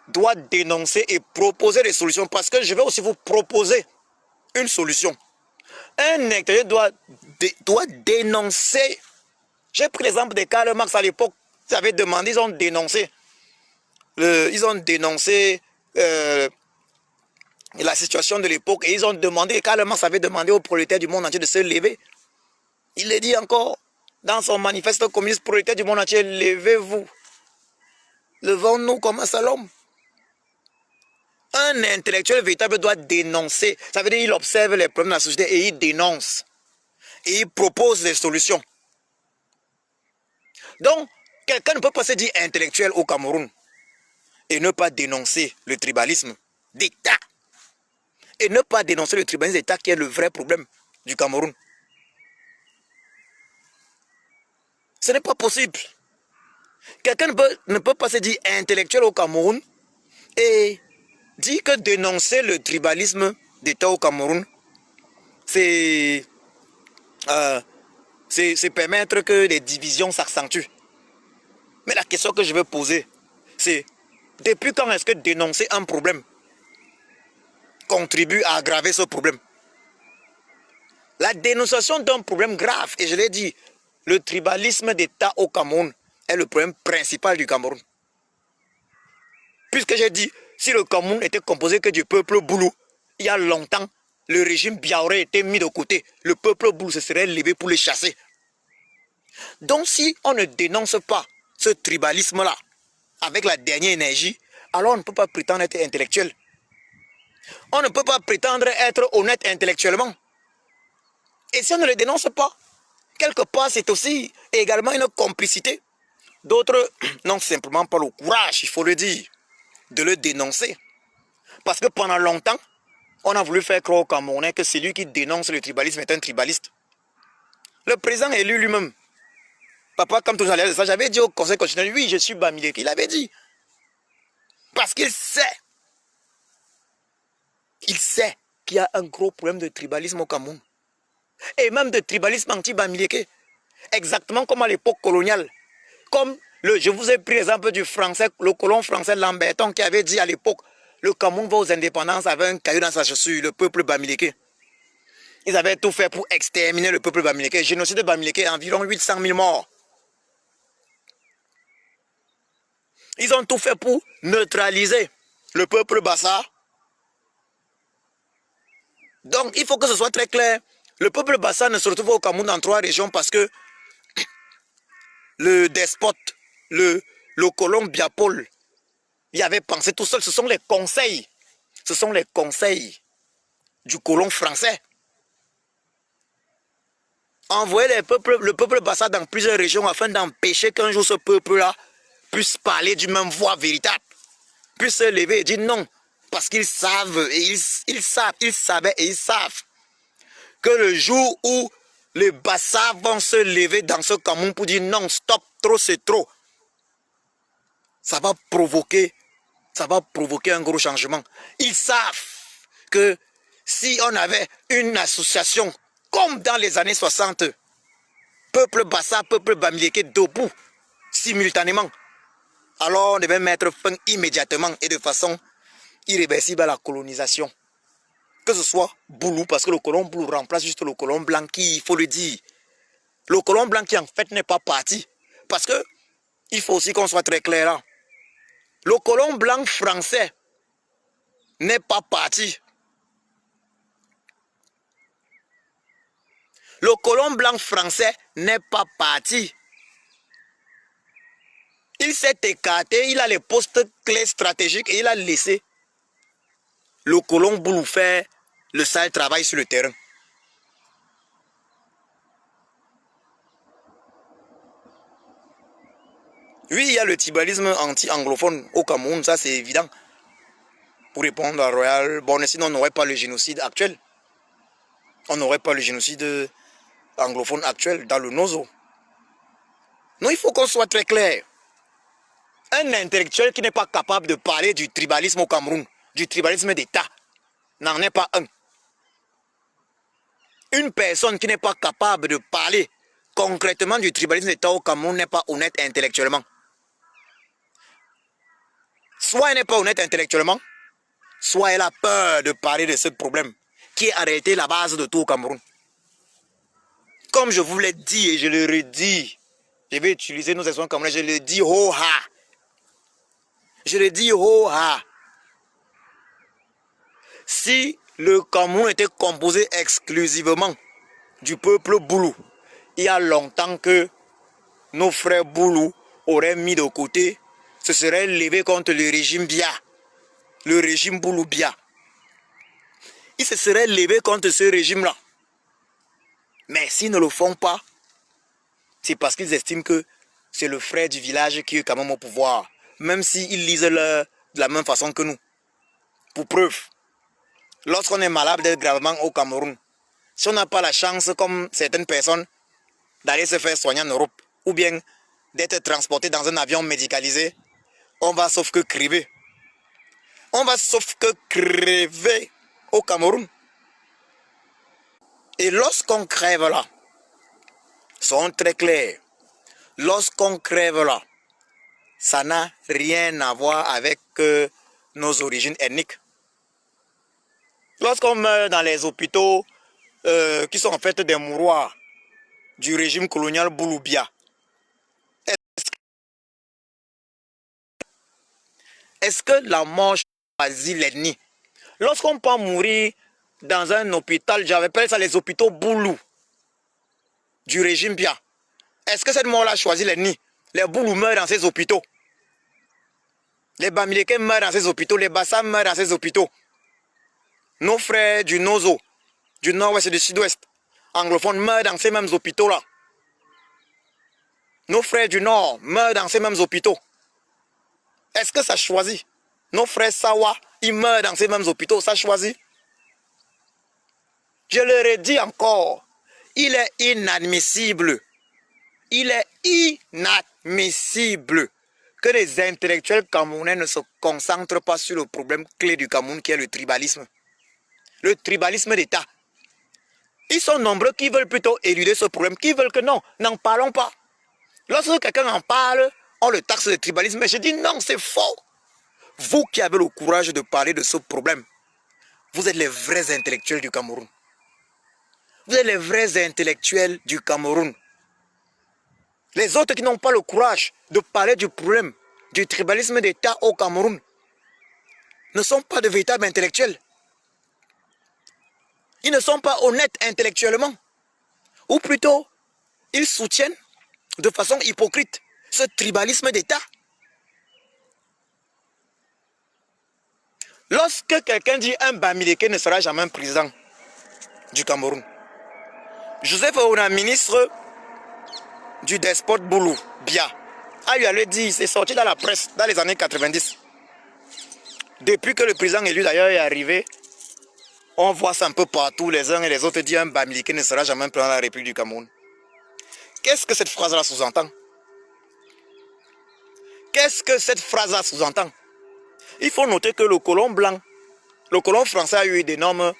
doit dénoncer et proposer des solutions, parce que je vais aussi vous proposer une solution. Un intellectuel doit dénoncer. J'ai pris l'exemple de Karl Marx à l'époque. Ils avaient demandé, ils ont dénoncé. La situation de l'époque et ils ont demandé, Karl Marx avait demandé aux prolétaires du monde entier de se lever. Il le dit encore dans son manifeste communiste prolétaire du monde entier, levez-vous. Levons-nous comme un seul homme. Un intellectuel véritable doit dénoncer. Ça veut dire qu'il observe les problèmes de la société et il dénonce. Et il propose des solutions. Donc, quelqu'un ne peut pas se dire intellectuel au Cameroun et ne pas dénoncer le tribalisme d'État. Et ne pas dénoncer le tribalisme d'État qui est le vrai problème du Cameroun. Ce n'est pas possible. Quelqu'un ne peut pas se dire intellectuel au Cameroun et dire que dénoncer le tribalisme d'État au Cameroun, c'est permettre que les divisions s'accentuent. Mais la question que je veux poser, c'est depuis quand est-ce que dénoncer un problème contribue à aggraver ce problème? La dénonciation d'un problème grave, et je l'ai dit, le tribalisme d'État au Cameroun est le problème principal du Cameroun. Puisque j'ai dit, si le Cameroun était composé que du peuple boulou, il y a longtemps, le régime Biya aurait été mis de côté. Le peuple boulou se serait levé pour les chasser. Donc si on ne dénonce pas ce tribalisme-là avec la dernière énergie, alors on ne peut pas prétendre être intellectuel. On ne peut pas prétendre être honnête intellectuellement. Et si on ne le dénonce pas, quelque part c'est aussi également une complicité. D'autres n'ont simplement pas le courage, il faut le dire, de le dénoncer. Parce que pendant longtemps, on a voulu faire croire aux Camerounais que celui qui dénonce le tribalisme est un tribaliste. Le président élu lui-même, Papa, comme toujours, j'avais dit au Conseil constitutionnel, oui, je suis Bamileke. Il avait dit. Parce qu'il sait qu'il y a un gros problème de tribalisme au Cameroun. Et même de tribalisme anti-Bamileke. Exactement comme à l'époque coloniale. Comme je vous ai pris l'exemple du français, le colon français Lamberton qui avait dit à l'époque, le Cameroun va aux indépendances avec un caillou dans sa chaussure, le peuple Bamileke. Ils avaient tout fait pour exterminer le peuple Bamileke. Génocide de Bamileke, environ 800 000 morts. Ils ont tout fait pour neutraliser le peuple Bassa. Donc, il faut que ce soit très clair. Le peuple Bassa ne se retrouve au Cameroun dans 3 régions parce que le despote, le colon Biapol, il avait pensé tout seul. Ce sont les conseils. Ce sont les conseils du colon français. Envoyer le peuple Bassa dans plusieurs régions afin d'empêcher qu'un jour ce peuple-là puisse parler d'une même voix véritable, puisse se lever et dire non, parce qu'ils savent, et ils savaient et ils savent que le jour où les Bassa vont se lever dans ce Cameroun pour dire non, stop, trop c'est trop, ça va provoquer un gros changement. Ils savent que si on avait une association comme dans les années 60, peuple Bassa, peuple Bamileke debout, simultanément, alors on devait mettre fin immédiatement et de façon irréversible à la colonisation. Que ce soit Boulou, parce que le colon Boulou remplace juste le colon blanc qui, il faut le dire, le colon blanc qui en fait n'est pas parti. Parce que, il faut aussi qu'on soit très clair là. Le colon blanc français n'est pas parti. Le colon blanc français n'est pas parti. Il s'est écarté, il a les postes clés stratégiques et il a laissé le colon Boulou faire le sale travail sur le terrain. Oui, il y a le tribalisme anti-anglophone au Cameroun, ça c'est évident. Pour répondre à Royal, bon, sinon on n'aurait pas le génocide actuel. On n'aurait pas le génocide anglophone actuel dans le Nozo. Non, il faut qu'on soit très clair. Un intellectuel qui n'est pas capable de parler du tribalisme au Cameroun, du tribalisme d'État, n'en est pas un. Une personne qui n'est pas capable de parler concrètement du tribalisme d'État au Cameroun n'est pas honnête intellectuellement. Soit elle n'est pas honnête intellectuellement, soit elle a peur de parler de ce problème qui est en réalité la base de tout au Cameroun. comme je vous l'ai dit et je le redis, je vais utiliser nos expressions comme je le dis ho-ha. Je le dis ho-ha. Si le Cameroun était composé exclusivement du peuple Boulou, il y a longtemps que nos frères Boulou auraient mis de côté, se seraient levés contre le régime Bia, le régime Boulou Bia. Ils se seraient levés contre ce régime-là. Mais s'ils ne le font pas, c'est parce qu'ils estiment que c'est le frère du village qui est quand même au pouvoir, même s'ils lisent de la même façon que nous. Pour preuve, lorsqu'on est malade gravement au Cameroun, si on n'a pas la chance, comme certaines personnes, d'aller se faire soigner en Europe, ou bien d'être transporté dans un avion médicalisé, on va sauf que crever. On va sauf que crever au Cameroun. Et lorsqu'on crève là, soyons très clairs, lorsqu'on crève là, ça n'a rien à voir avec nos origines ethniques. Lorsqu'on meurt dans les hôpitaux qui sont en fait des mouroirs du régime colonial Bouloubia, est-ce que la mort choisit l'ennemi? Lorsqu'on peut mourir dans un hôpital, j'appelle ça les hôpitaux Boulou du régime Bia, est-ce que cette mort-là choisit l'ennemi? Les Boulous meurent dans ces hôpitaux. Les Bamileke meurent dans ces hôpitaux. Les Bassam meurent dans ces hôpitaux. Nos frères du Nozo, du nord-ouest et du sud-ouest, anglophones, meurent dans ces mêmes hôpitaux-là. Nos frères du nord meurent dans ces mêmes hôpitaux. Est-ce que ça choisit? Nos frères Sawa, ils meurent dans ces mêmes hôpitaux, ça choisit? Je leur ai dit encore, il est inadmissible. Il est inadmissible que les intellectuels camerounais ne se concentrent pas sur le problème clé du Cameroun qui est le tribalisme. Le tribalisme d'État. Ils sont nombreux qui veulent plutôt éluder ce problème, qui veulent que non, n'en parlons pas. Lorsque quelqu'un en parle, on le taxe de tribalisme. Mais je dis non, c'est faux. Vous qui avez le courage de parler de ce problème, vous êtes les vrais intellectuels du Cameroun. Vous êtes les vrais intellectuels du Cameroun. Les autres qui n'ont pas le courage de parler du problème du tribalisme d'État au Cameroun ne sont pas de véritables intellectuels. Ils ne sont pas honnêtes intellectuellement. Ou plutôt, ils soutiennent de façon hypocrite ce tribalisme d'État. Lorsque quelqu'un dit un Bamileke ne sera jamais un président du Cameroun, Joseph Aouna, ministre du despote Boulou, Bia, a lui allé dire, c'est sorti dans la presse dans les années 90. Depuis que le président élu d'ailleurs est arrivé, on voit ça un peu partout, les uns et les autres disent un Bamileke ne sera jamais un président de la République du Cameroun. Qu'est-ce que cette phrase-là sous-entend? Qu'est-ce que cette phrase-là sous-entend? Il faut noter que le colon blanc, le colon français a eu des normes,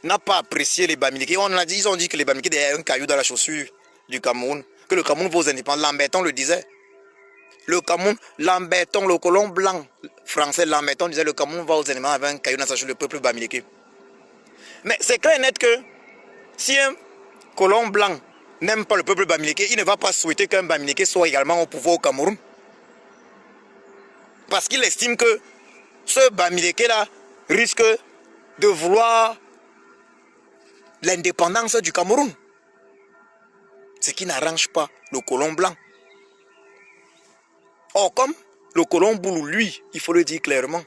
n'a pas apprécié les Bamileke. Ils ont dit que les Bamileke étaient un caillou dans la chaussure du Cameroun, que le Cameroun va aux indépendants. Lamberton le disait. Le Cameroun, Lamberton, le colon blanc français, Lamberton disait le Cameroun va aux indépendants avec un caillou dans sa chaussure, le peuple Bamileke. Mais c'est clair et net que si un colon blanc n'aime pas le peuple Bamileke, il ne va pas souhaiter qu'un Bamileke soit également au pouvoir au Cameroun. Parce qu'il estime que ce Bamileke-là risque de vouloir l'indépendance du Cameroun. Ce qui n'arrange pas le colon blanc. Or, comme le colon Boulou, lui, il faut le dire clairement,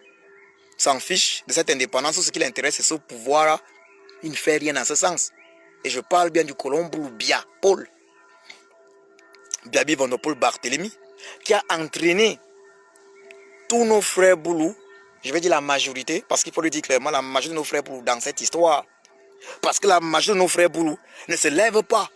s'en fiche de cette indépendance, ce qui l'intéresse, c'est ce pouvoir-là, il ne fait rien dans ce sens. Et je parle bien du colon Boulou Bia, Paul. Biabi Vanopol Barthélemy, qui a entraîné tous nos frères Boulou, je vais dire la majorité, parce qu'il faut le dire clairement, la majorité de nos frères Boulou dans cette histoire. Parce que la majorité de nos frères Boulou ne se lève pas.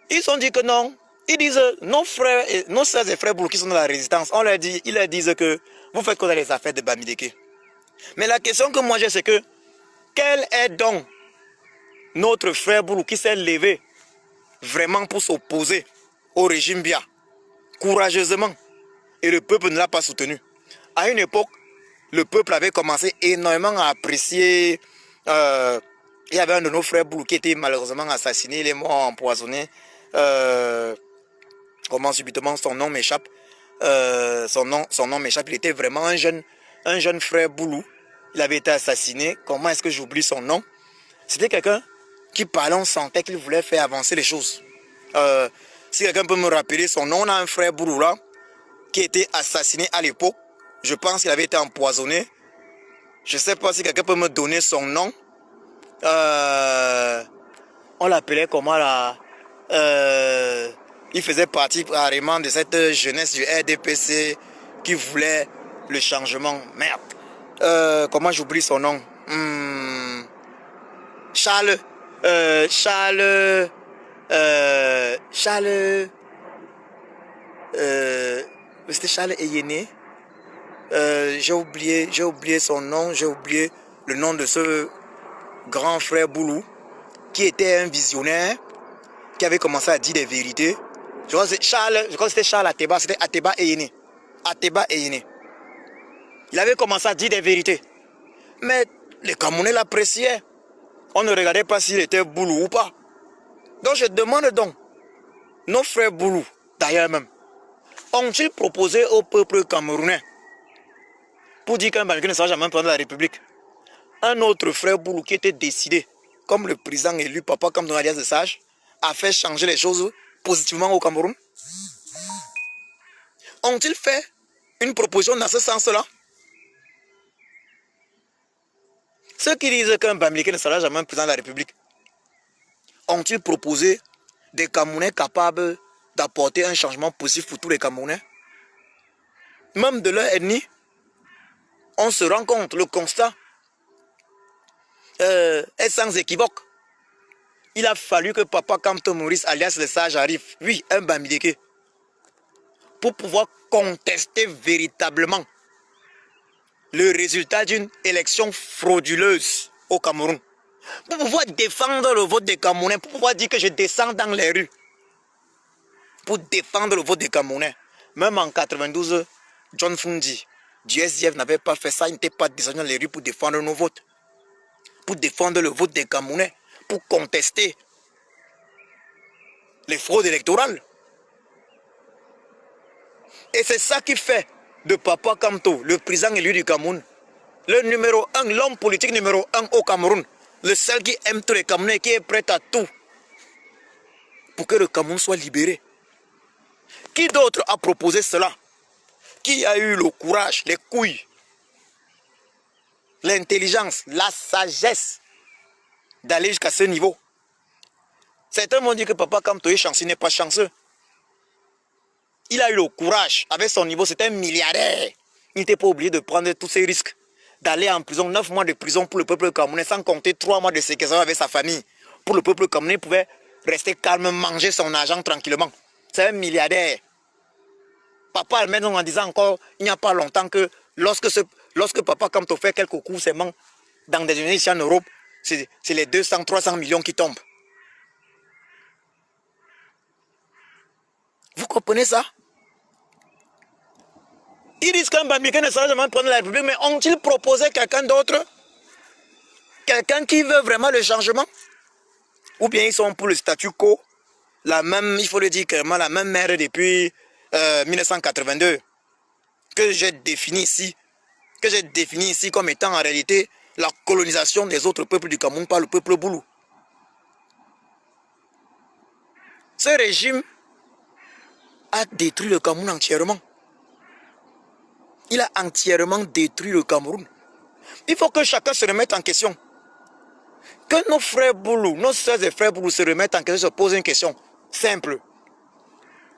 Ils ont dit que non. Ils disent, nos frères et nos sœurs et frères Boulou qui sont dans la résistance, on leur dit, ils leur disent que vous faites quoi dans les affaires de Bamileke. Mais la question que moi j'ai, c'est que, quel est donc notre frère Boulou qui s'est levé vraiment pour s'opposer au régime Bia, courageusement, et le peuple ne l'a pas soutenu. À une époque, le peuple avait commencé énormément à apprécier Il y avait un de nos frères Boulou qui était malheureusement assassiné, il est mort empoisonné. Comment subitement son nom m'échappe. Son nom m'échappe. Il était vraiment un jeune frère Boulou. Il avait été assassiné. Comment est-ce que j'oublie son nom? C'était quelqu'un qui parlait, on sentait qu'il voulait faire avancer les choses. Si quelqu'un peut me rappeler son nom, on a un frère Boulou là qui a été assassiné à l'époque. Je pense qu'il avait été empoisonné. Je ne sais pas si quelqu'un peut me donner son nom. On l'appelait comment là? Il faisait partie carrément de cette jeunesse du RDPC qui voulait le changement. Merde. Comment j'oublie son nom? Charles. C'était Charles Eyene. J'ai oublié son nom, j'ai oublié le nom de ce grand frère Boulou qui était un visionnaire qui avait commencé à dire des vérités. Je crois que c'était Charles Ateba, c'était Ateba Eyene. Ateba Eyene. Il avait commencé à dire des vérités. Mais les Camerounais l'appréciaient. On ne regardait pas s'il était Boulou ou pas. Donc je demande donc, nos frères Boulou, d'ailleurs même, ont-ils proposé au peuple camerounais pour dire qu'un Bamileke ne sera jamais prendre la République? Un autre frère Boulou qui était décidé, comme le président élu Papa Kamto Alias de Sage, a fait changer les choses positivement au Cameroun? Ont-ils fait une proposition dans ce sens-là? Ceux qui disent qu'un Bamileke ne sera jamais président de la République, ont-ils proposé des Camerounais capables d'apporter un changement positif pour tous les Camerounais? Même de leur ethnie, on se rend compte, le constat est sans équivoque. Il a fallu que Papa Kamto Maurice alias le Sage arrive, oui, un Bamileke, pour pouvoir contester véritablement le résultat d'une élection frauduleuse au Cameroun. Pour pouvoir défendre le vote des Camerounais, pour pouvoir dire que je descends dans les rues, pour défendre le vote des Camerounais. Même en 92, John Fundi du SDF n'avait pas fait ça, il n'était pas descendu dans les rues pour défendre nos votes, pour défendre le vote des Camerounais, pour contester les fraudes électorales. Et c'est ça qui fait de Papa Kamto, le président élu du Cameroun, le numéro 1, l'homme politique numéro 1 au Cameroun, le seul qui aime tous les Camerounais, qui est prêt à tout pour que le Cameroun soit libéré. Qui d'autre a proposé cela? Qui a eu le courage, les couilles, l'intelligence, la sagesse d'aller jusqu'à ce niveau? Certains m'ont dit que Papa Kamto est chanceux, il n'est pas chanceux. Il a eu le courage, avec son niveau, c'était un milliardaire. Il n'était pas obligé de prendre tous ces risques, d'aller en prison, 9 mois de prison pour le peuple camerounais, sans compter 3 mois de séquestration avec sa famille. Pour le peuple camerounais, il pouvait rester calme, manger son argent tranquillement. C'est un milliardaire. Papa Almed en disant encore, il n'y a pas longtemps que lorsque Papa Kamto fait quelques coups seulement dans des unités ici en Europe, c'est les 200, 300 millions qui tombent. Vous comprenez ça? Ils disent qu'un Bamileke ne sera jamais prendre la République, mais ont-ils proposé quelqu'un d'autre? Quelqu'un qui veut vraiment le changement? Ou bien ils sont pour le statu quo, la même, il faut le dire clairement, la même mère depuis 1982, que j'ai défini ici comme étant en réalité la colonisation des autres peuples du Cameroun par le peuple Boulou. Ce régime a détruit le Cameroun entièrement. Il a entièrement détruit le Cameroun. Il faut que chacun se remette en question. Que nos frères Boulou, nos soeurs et frères Boulou se remettent en question, se posent une question simple.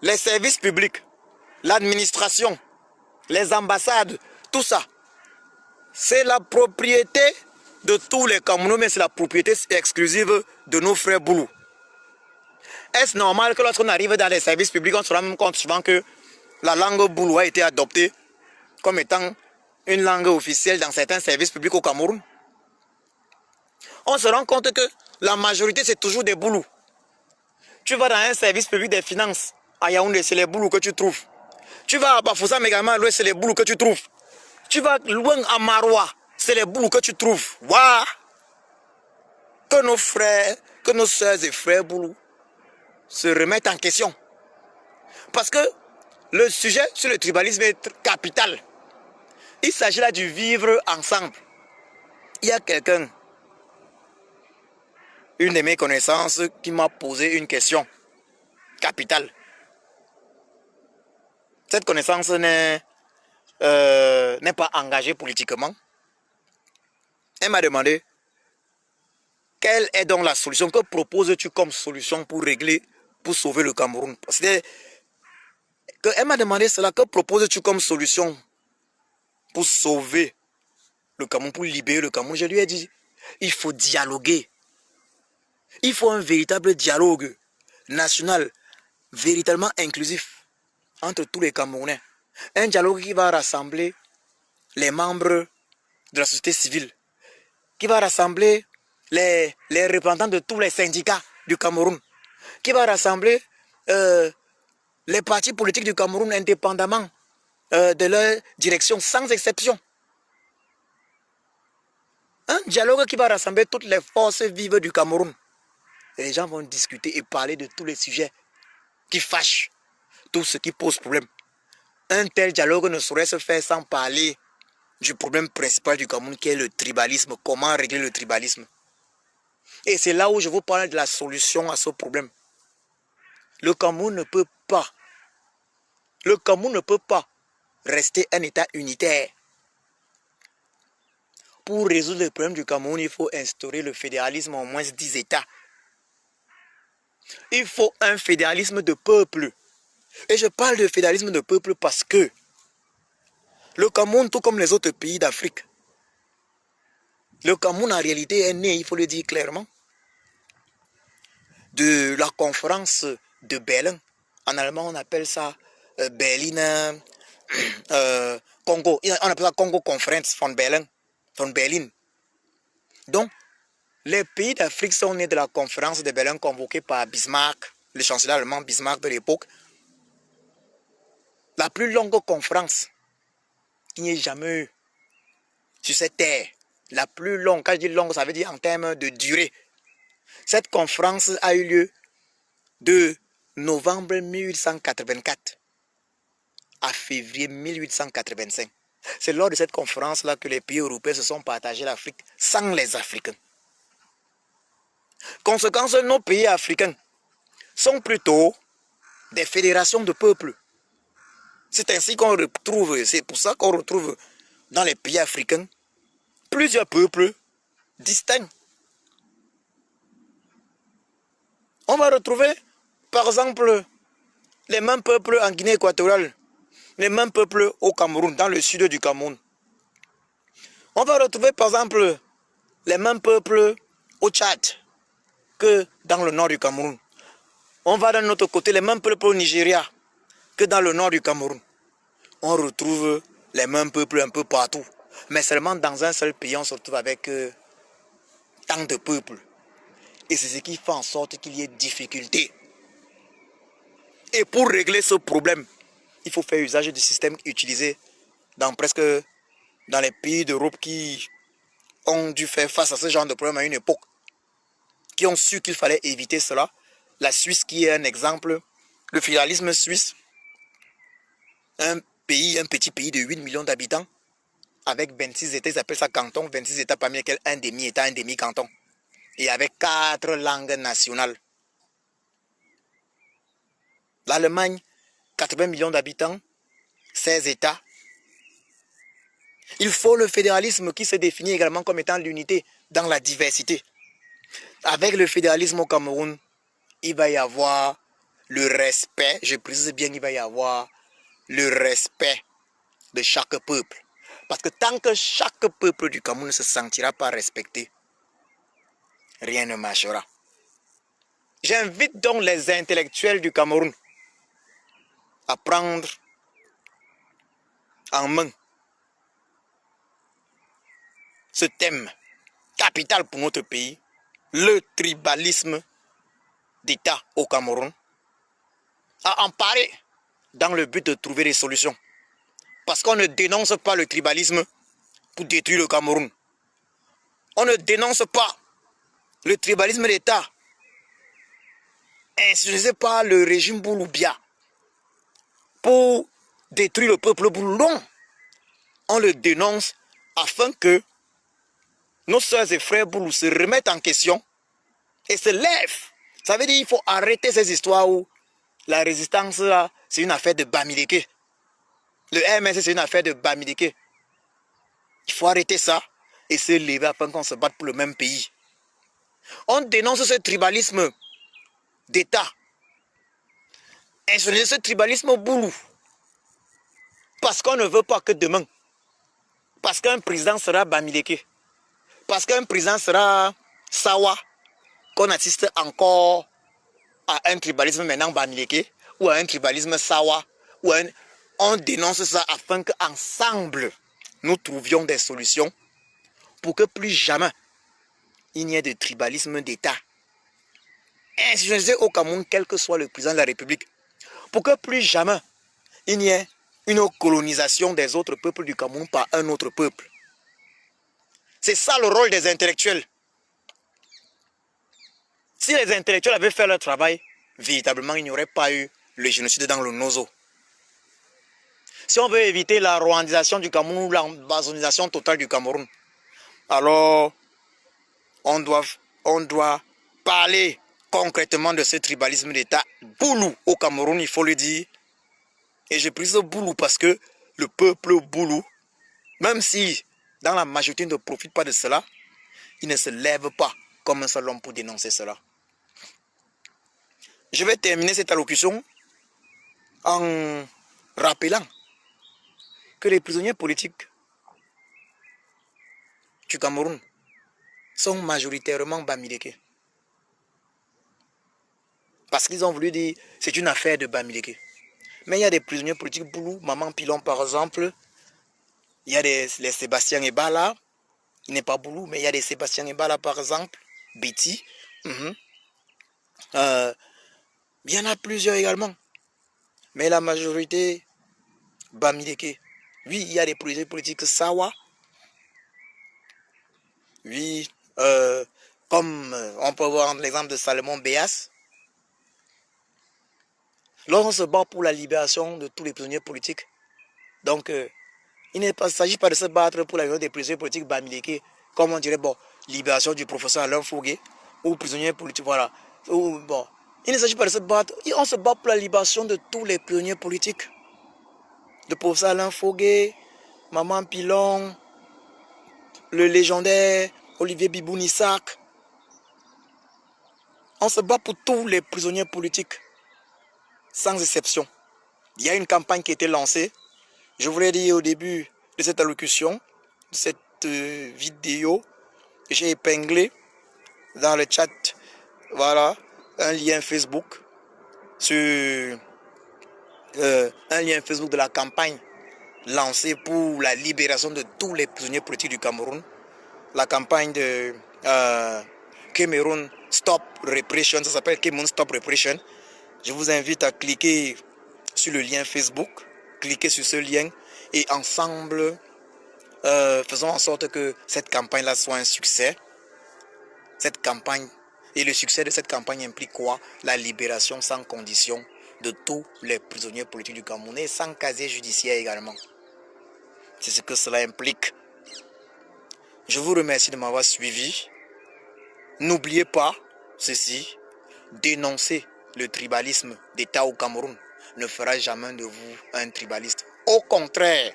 Les services publics, l'administration, les ambassades, tout ça, c'est la propriété de tous les Camerounais, mais c'est la propriété exclusive de nos frères Boulou. Est-ce normal que lorsqu'on arrive dans les services publics, on se rend même compte souvent que la langue Boulou a été adoptée comme étant une langue officielle dans certains services publics au Cameroun? On se rend compte que la majorité, c'est toujours des Boulous. Tu vas dans un service public des finances, à Yaoundé, c'est les Boulous que tu trouves. Tu vas à Bafoussam également, à l'ouest, c'est les Boulous que tu trouves. Tu vas loin à Maroua, c'est les Boulous que tu trouves. Waouh! que nos frères, que nos soeurs et frères Boulou se remettent en question. Parce que le sujet sur le tribalisme est capital. Il s'agit là du vivre ensemble. Il y a quelqu'un, une de mes connaissances, qui m'a posé une question capitale. Cette connaissance n'est pas engagée politiquement. Elle m'a demandé, quelle est donc la solution? Que proposes-tu comme solution pour régler, pour sauver le Cameroun? Elle m'a demandé cela, que proposes-tu comme solution pour sauver le Cameroun, pour libérer le Cameroun? Je lui ai dit, il faut dialoguer. Il faut un véritable dialogue national, véritablement inclusif entre tous les Camerounais. Un dialogue qui va rassembler les membres de la société civile, qui va rassembler les représentants de tous les syndicats du Cameroun, qui va rassembler les partis politiques du Cameroun indépendamment de leur direction, sans exception. Un dialogue qui va rassembler toutes les forces vives du Cameroun. Et les gens vont discuter et parler de tous les sujets qui fâchent, tout ce qui pose problème. Un tel dialogue ne saurait se faire sans parler du problème principal du Cameroun, qui est le tribalisme. Comment régler le tribalisme? Et c'est là où je vous parle de la solution à ce problème. Le Cameroun ne peut pas rester un État unitaire. Pour résoudre le problème du Cameroun, il faut instaurer le fédéralisme en moins 10 États. Il faut un fédéralisme de peuple. Et je parle de fédéralisme de peuple parce que le Cameroun, tout comme les autres pays d'Afrique, le Cameroun en réalité est né, il faut le dire clairement, de la conférence de Berlin. En allemand, on appelle ça Berlin, Congo. On appelle ça Congo Conference von Berlin. Donc, les pays d'Afrique sont nés de la conférence de Berlin convoquée par Bismarck, le chancelier allemand Bismarck de l'époque. La plus longue conférence qu'il n'y ait jamais eu sur cette terre. La plus longue, quand je dis longue, ça veut dire en termes de durée. Cette conférence a eu lieu de novembre 1884 à février 1885. C'est lors de cette conférence-là que les pays européens se sont partagés l'Afrique sans les Africains. Conséquence, nos pays africains sont plutôt des fédérations de peuples. C'est ainsi qu'on retrouve, c'est pour ça qu'on retrouve dans les pays africains plusieurs peuples distincts. On va retrouver, par exemple, les mêmes peuples en Guinée équatoriale, les mêmes peuples au Cameroun, dans le sud du Cameroun. On va retrouver, par exemple, les mêmes peuples au Tchad que dans le nord du Cameroun. On va d'un autre côté, les mêmes peuples au Nigeria que dans le nord du Cameroun. On retrouve les mêmes peuples un peu partout. Mais seulement dans un seul pays, on se retrouve avec tant de peuples. Et c'est ce qui fait en sorte qu'il y ait difficulté. Et pour régler ce problème, il faut faire usage du système utilisé dans les pays d'Europe qui ont dû faire face à ce genre de problème à une époque, qui ont su qu'il fallait éviter cela. La Suisse qui est un exemple, le fédéralisme suisse, un petit pays de 8 millions d'habitants, avec 26 États, ils appellent ça canton, 26 États parmi lesquels un demi-État, un demi-canton, et avec 4 langues nationales. L'Allemagne, 80 millions d'habitants, 16 États. Il faut le fédéralisme qui se définit également comme étant l'unité dans la diversité. Avec le fédéralisme au Cameroun, il va y avoir le respect, je précise bien qu'il va y avoir le respect de chaque peuple. Parce que tant que chaque peuple du Cameroun ne se sentira pas respecté, rien ne marchera. J'invite donc les intellectuels du Cameroun à prendre en main ce thème capital pour notre pays, le tribalisme d'État au Cameroun, à en parler dans le but de trouver des solutions. Parce qu'on ne dénonce pas le tribalisme pour détruire le Cameroun. On ne dénonce pas le tribalisme d'État insurgé par le régime Bouloubia pour détruire le peuple boulon. On le dénonce afin que nos soeurs et frères Boulou se remettent en question et se lèvent. Ça veut dire qu'il faut arrêter ces histoires où la résistance, là, c'est une affaire de Bamileke. Le MS, c'est une affaire de Bamileke. Il faut arrêter ça et se lever afin qu'on se batte pour le même pays. On dénonce ce tribalisme d'État. Insurger ce tribalisme Boulou. Parce qu'on ne veut pas que demain, parce qu'un président sera Bamileke, parce qu'un président sera Sawa, qu'on assiste encore à un tribalisme maintenant Bamileke, ou à un tribalisme Sawa, on dénonce ça afin qu'ensemble, nous trouvions des solutions pour que plus jamais il n'y ait de tribalisme d'État. Insurgé au Cameroun, quel que soit le président de la République, pour que plus jamais il n'y ait une colonisation des autres peuples du Cameroun par un autre peuple. C'est ça le rôle des intellectuels. Si les intellectuels avaient fait leur travail, véritablement, il n'y aurait pas eu le génocide dans le Nozo. Si on veut éviter la rwandisation du Cameroun ou l'ambazonisation totale du Cameroun, alors on doit parler concrètement de ce tribalisme d'État. Boulou au Cameroun, il faut le dire. Et je prie ce Boulou parce que le peuple Boulou, même si dans la majorité ne profite pas de cela, il ne se lève pas comme un seul homme pour dénoncer cela. Je vais terminer cette allocution en rappelant que les prisonniers politiques du Cameroun sont majoritairement Bamileke. Parce qu'ils ont voulu dire c'est une affaire de Bamileke. Mais il y a des prisonniers politiques Boulou, Maman Pilon par exemple. Il y a les Sébastien Ebala. Il n'est pas Boulou, mais il y a des Sébastien Ebala par exemple. Betty. Il y en a plusieurs également. Mais la majorité, Bamileke. Oui, il y a des prisonniers politiques Sawa. Oui, comme on peut voir l'exemple de Salomon Béas. Lorsqu'on se bat pour la libération de tous les prisonniers politiques, donc il ne s'agit pas de se battre pour la libération des prisonniers politiques Bamileke, comme on dirait, bon, libération du professeur Alain Fougué, ou prisonniers politiques, voilà. Ou, bon, il ne s'agit pas de se battre, on se bat pour la libération de tous les prisonniers politiques. Le professeur Alain Fougué, Maman Pilon, le légendaire Olivier Bibounissac. On se bat pour tous les prisonniers politiques. Sans exception. Il y a une campagne qui a été lancée. Je vous l'ai dit au début de cette allocution, de cette vidéo. J'ai épinglé dans le chat, voilà, un lien Facebook sur un lien Facebook de la campagne lancée pour la libération de tous les prisonniers politiques du Cameroun. La campagne de Cameroun Stop Repression, ça s'appelle Cameroun Stop Repression. Je vous invite à cliquer sur le lien Facebook, cliquez sur ce lien et ensemble, faisons en sorte que cette campagne-là soit un succès. Cette campagne, et le succès de cette campagne implique quoi? La libération sans condition de tous les prisonniers politiques du Cameroun et sans casier judiciaire également. C'est ce que cela implique. Je vous remercie de m'avoir suivi. N'oubliez pas ceci, dénoncer le tribalisme d'État au Cameroun ne fera jamais de vous un tribaliste. Au contraire,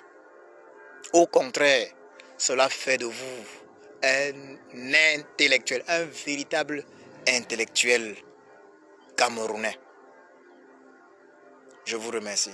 cela fait de vous un intellectuel, un véritable intellectuel camerounais. Je vous remercie.